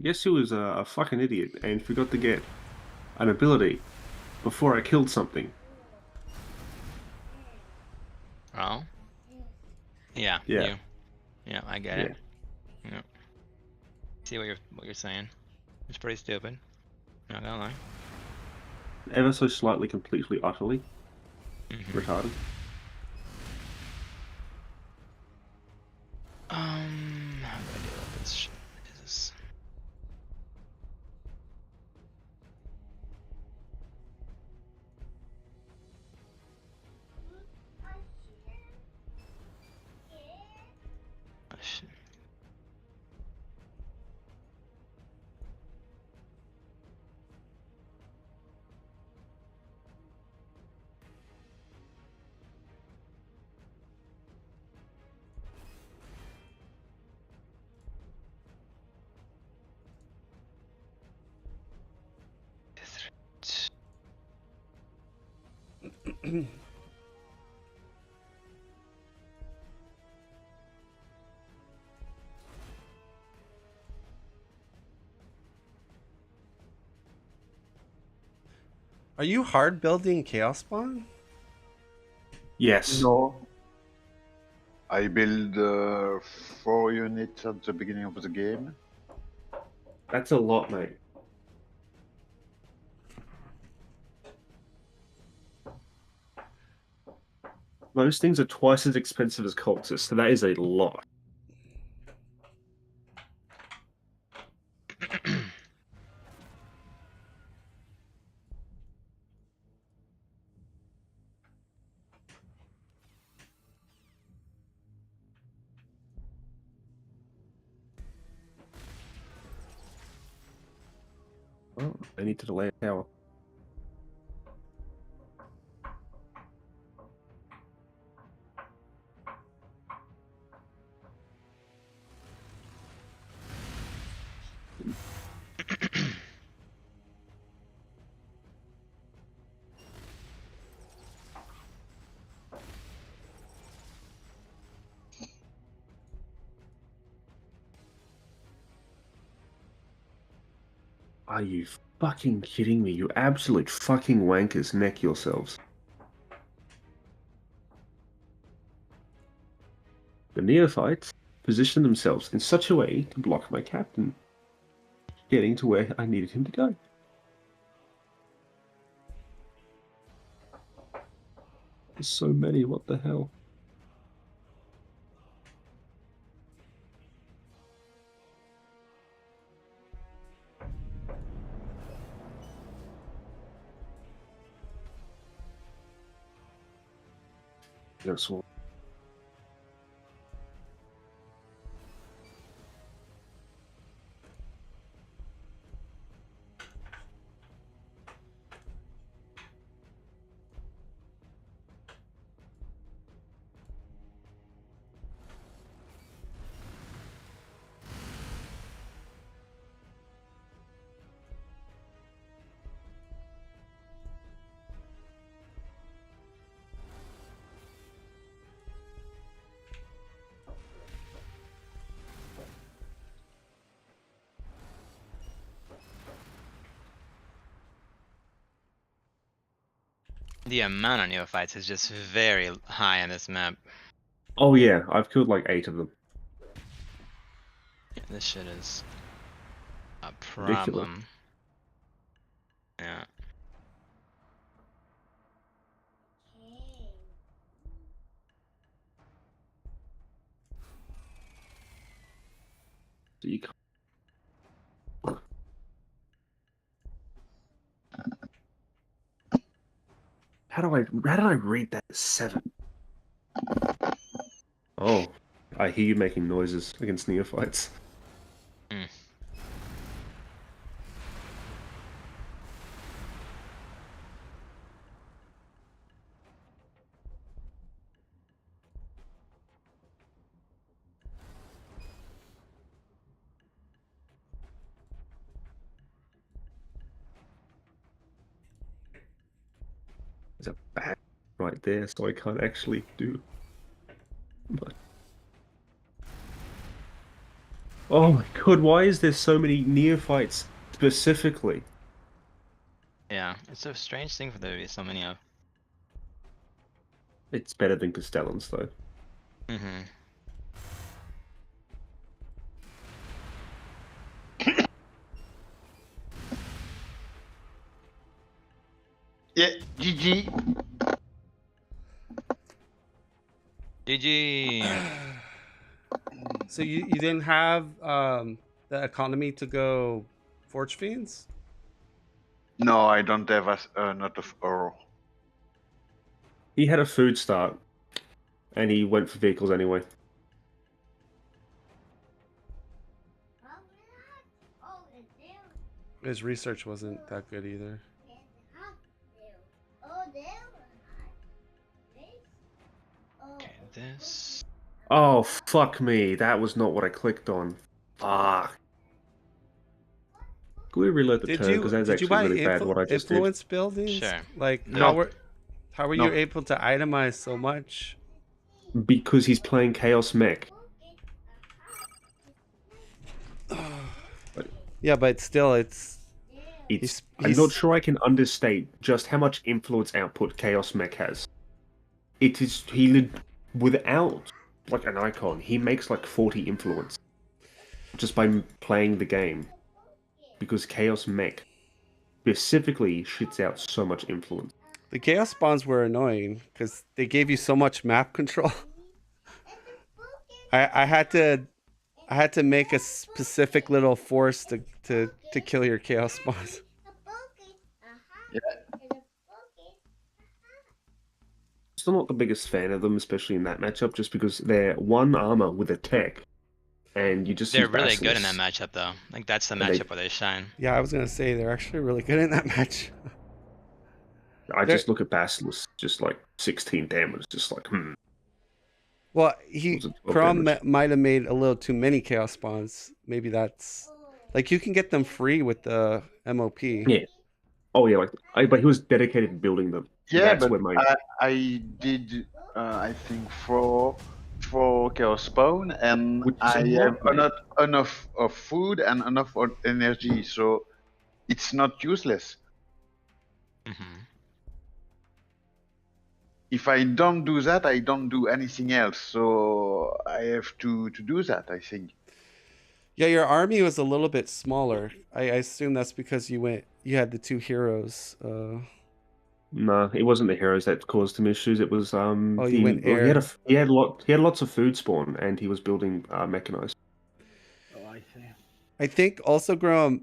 guess who was a fucking idiot and forgot to get an ability before I killed something? Oh. Yeah. Yeah. You. Yeah, I get it. Yeah. See what you're saying. It's pretty stupid. Not gonna lie. Ever so slightly, completely, utterly retarded. How do I deal with this shit? Jesus. Oh, shit. Are you hard building Chaos Spawn? Yes. No. I build 4 units at the beginning of the game. That's a lot, mate. Those things are twice as expensive as cultists, so that is a lot. Oh, I need to delay a tower. Are you fucking kidding me? You absolute fucking wankers, neck yourselves. The neophytes position themselves in such a way to block my captain getting to where I needed him to go. There's so many, what the hell? That's all. The amount of neophytes is just very high on this map. Oh yeah, I've killed like 8 of them. Yeah, this shit is a Ridiculous. problem. Yeah. So you can't... How did I read that as 7? Oh, I hear you making noises against neophytes. Mm. There's a bat right there, so I can't actually do much. Oh my god, why is there so many neophytes specifically? Yeah, it's a strange thing for there to be so many of. It's better than Castellans, though. Mm-hmm. Yeah, GG. GG. So you didn't have the economy to go Forge Fiends? No, I don't have not of ore. He had a food start, and he went for vehicles anyway. His research wasn't that good either. Okay, this. Oh, fuck me. That was not what I clicked on. Fuck. Can we reload the turn? Because that's Did you actually buy really bad what I just did. influence buildings? Sure. Like No. how were No. you able to itemize so much? Because he's playing Chaos Mech. Yeah, but still, it's I'm not sure I can understate just how much influence output Chaos Mech has. It is without like an icon, he makes like 40 influence just by playing the game. Because Chaos Mech specifically shits out so much influence. the chaos spawns were annoying because they gave you so much map control. I had to make a specific little force to kill your chaos spawns. Still not the biggest fan of them, especially in that matchup, just because they're one armor with a tech, and you just They're use really good in that Basilisk. matchup, though. Like, that's the And they- matchup where they shine. Yeah, I was gonna say they're actually really good in that match. I They're- just look at Basilisk, just like 16 damage, just like Well, Was it 12 Crom damage? might have made a little too many chaos spawns. Maybe that's like you can get them free with the MOP. Yeah. Oh yeah, but he was dedicated to building them. Yeah, That's but where my I did, I think, four chaos spawn, and Which is I a lot, have man. not enough of food and enough of energy, so it's not useless. Mm-hmm. If I don't do that, I don't do anything else. So I have to do that, I think. Yeah, your army was a little bit smaller. I assume that's because you had the two heroes. No, it wasn't the heroes that caused him issues. It was Oh, you went well, air. he had lots of food spawn, and he was building mechanized. Oh, I see. I think also Grom,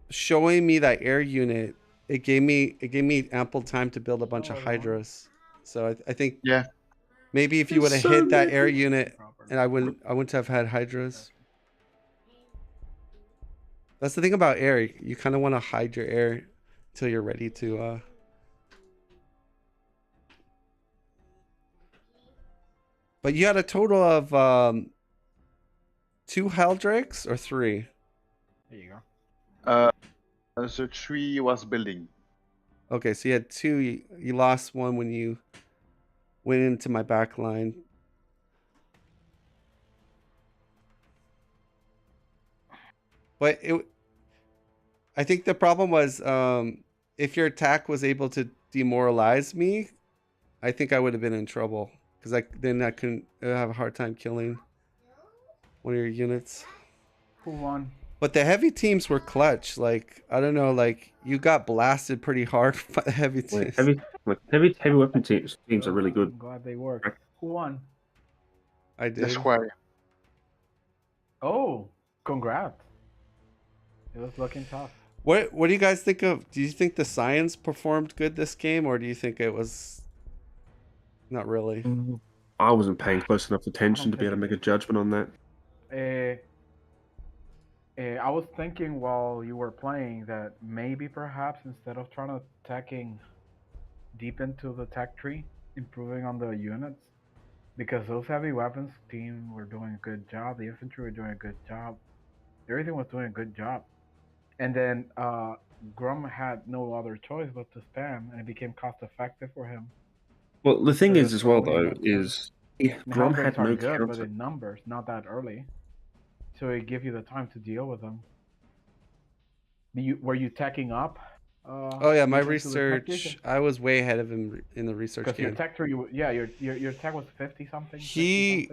showing me that air unit, it gave me ample time to build a bunch of hydras. So I think Yeah. maybe if you would have So hit that many. air unit, and I wouldn't have had hydras. That's the thing about air. You kind of want to hide your air until you're ready to. But you had a total of 2 Heldrakes or 3? There you go. The tree was building. Okay, so you had 2. You lost one when you went into my back line. But I think the problem was if your attack was able to demoralize me, I think I would have been in trouble because then I couldn't have a hard time killing one of your units. Who won? But the heavy teams were clutch. Like I don't know, like you got blasted pretty hard by the heavy teams. Heavy weapon teams are really good. I'm glad they worked. Who won? I did. That's why. Oh, congrats. It was looking tough. What do you guys think of? Do you think the science performed good this game, or do you think it was not really? I wasn't paying close enough attention to be able to make a judgment on that. I was thinking while you were playing that maybe perhaps instead of trying to attacking deep into the tech tree, improving on the units, because those heavy weapons team were doing a good job, the infantry were doing a good job, everything was doing a good job. And then Grum had no other choice but to spam, and it became cost effective for him. Well, the thing So is that's as well probably though not is The Grom Hellbreaks had are no good, but counter. in numbers, not that early. so it give you the time to deal with them. Were you teching up? Oh yeah, my deep into the tech research. I was way ahead of him in the research Because your game. tech tree, yeah, your tech was 50 something. 50 He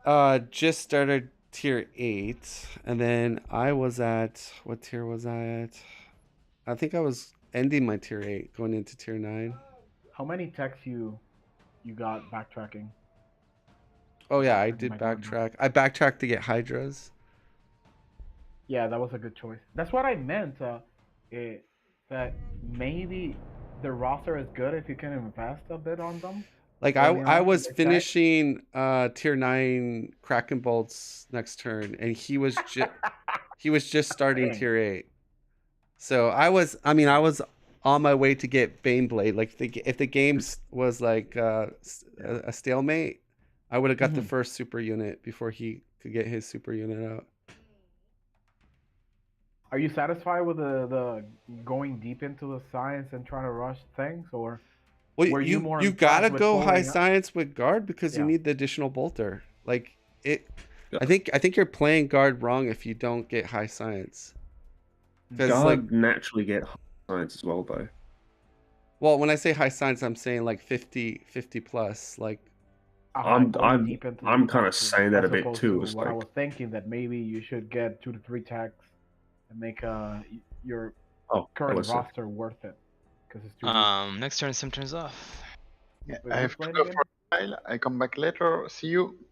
something. just started tier 8, and then I was at what tier was I at? I think I was ending my tier 8, going into tier 9. How many techs you got backtracking? Oh yeah, I Backtracking did by garden. backtrack. I backtracked to get hydras. Yeah, that was a good choice. That's what I meant. That maybe the roster is good if you can invest a bit on them. Like early I on was in the tech. finishing tier 9 Kraken bolts next turn, and he was just starting Dang. tier 8. So I was on my way to get Baneblade. Like if the game was like a stalemate, I would have got the Mhm. first super unit before he could get his super unit out. Are you satisfied with the going deep into the science and trying to rush things, or Well, were you more you impressed gotta with go high pulling up? science with guard because you Yeah. need the additional bolter. Like it, Yeah. I think you're playing guard wrong if you don't get high science. Because Guard like, naturally get high science as well, though. well, when I say high science, I'm saying like 50 plus. Like Going I'm deep into I'm the kind of tech tree, saying that as a bit opposed too. to It's what I like, was thinking, that maybe you should get 2 to 3 techs and make your oh, current listen. roster worth it, because it's too deep. Next turn, Sim turns off. Yeah, Wait, I who's have to playing go again? for a while. I come back later. See you.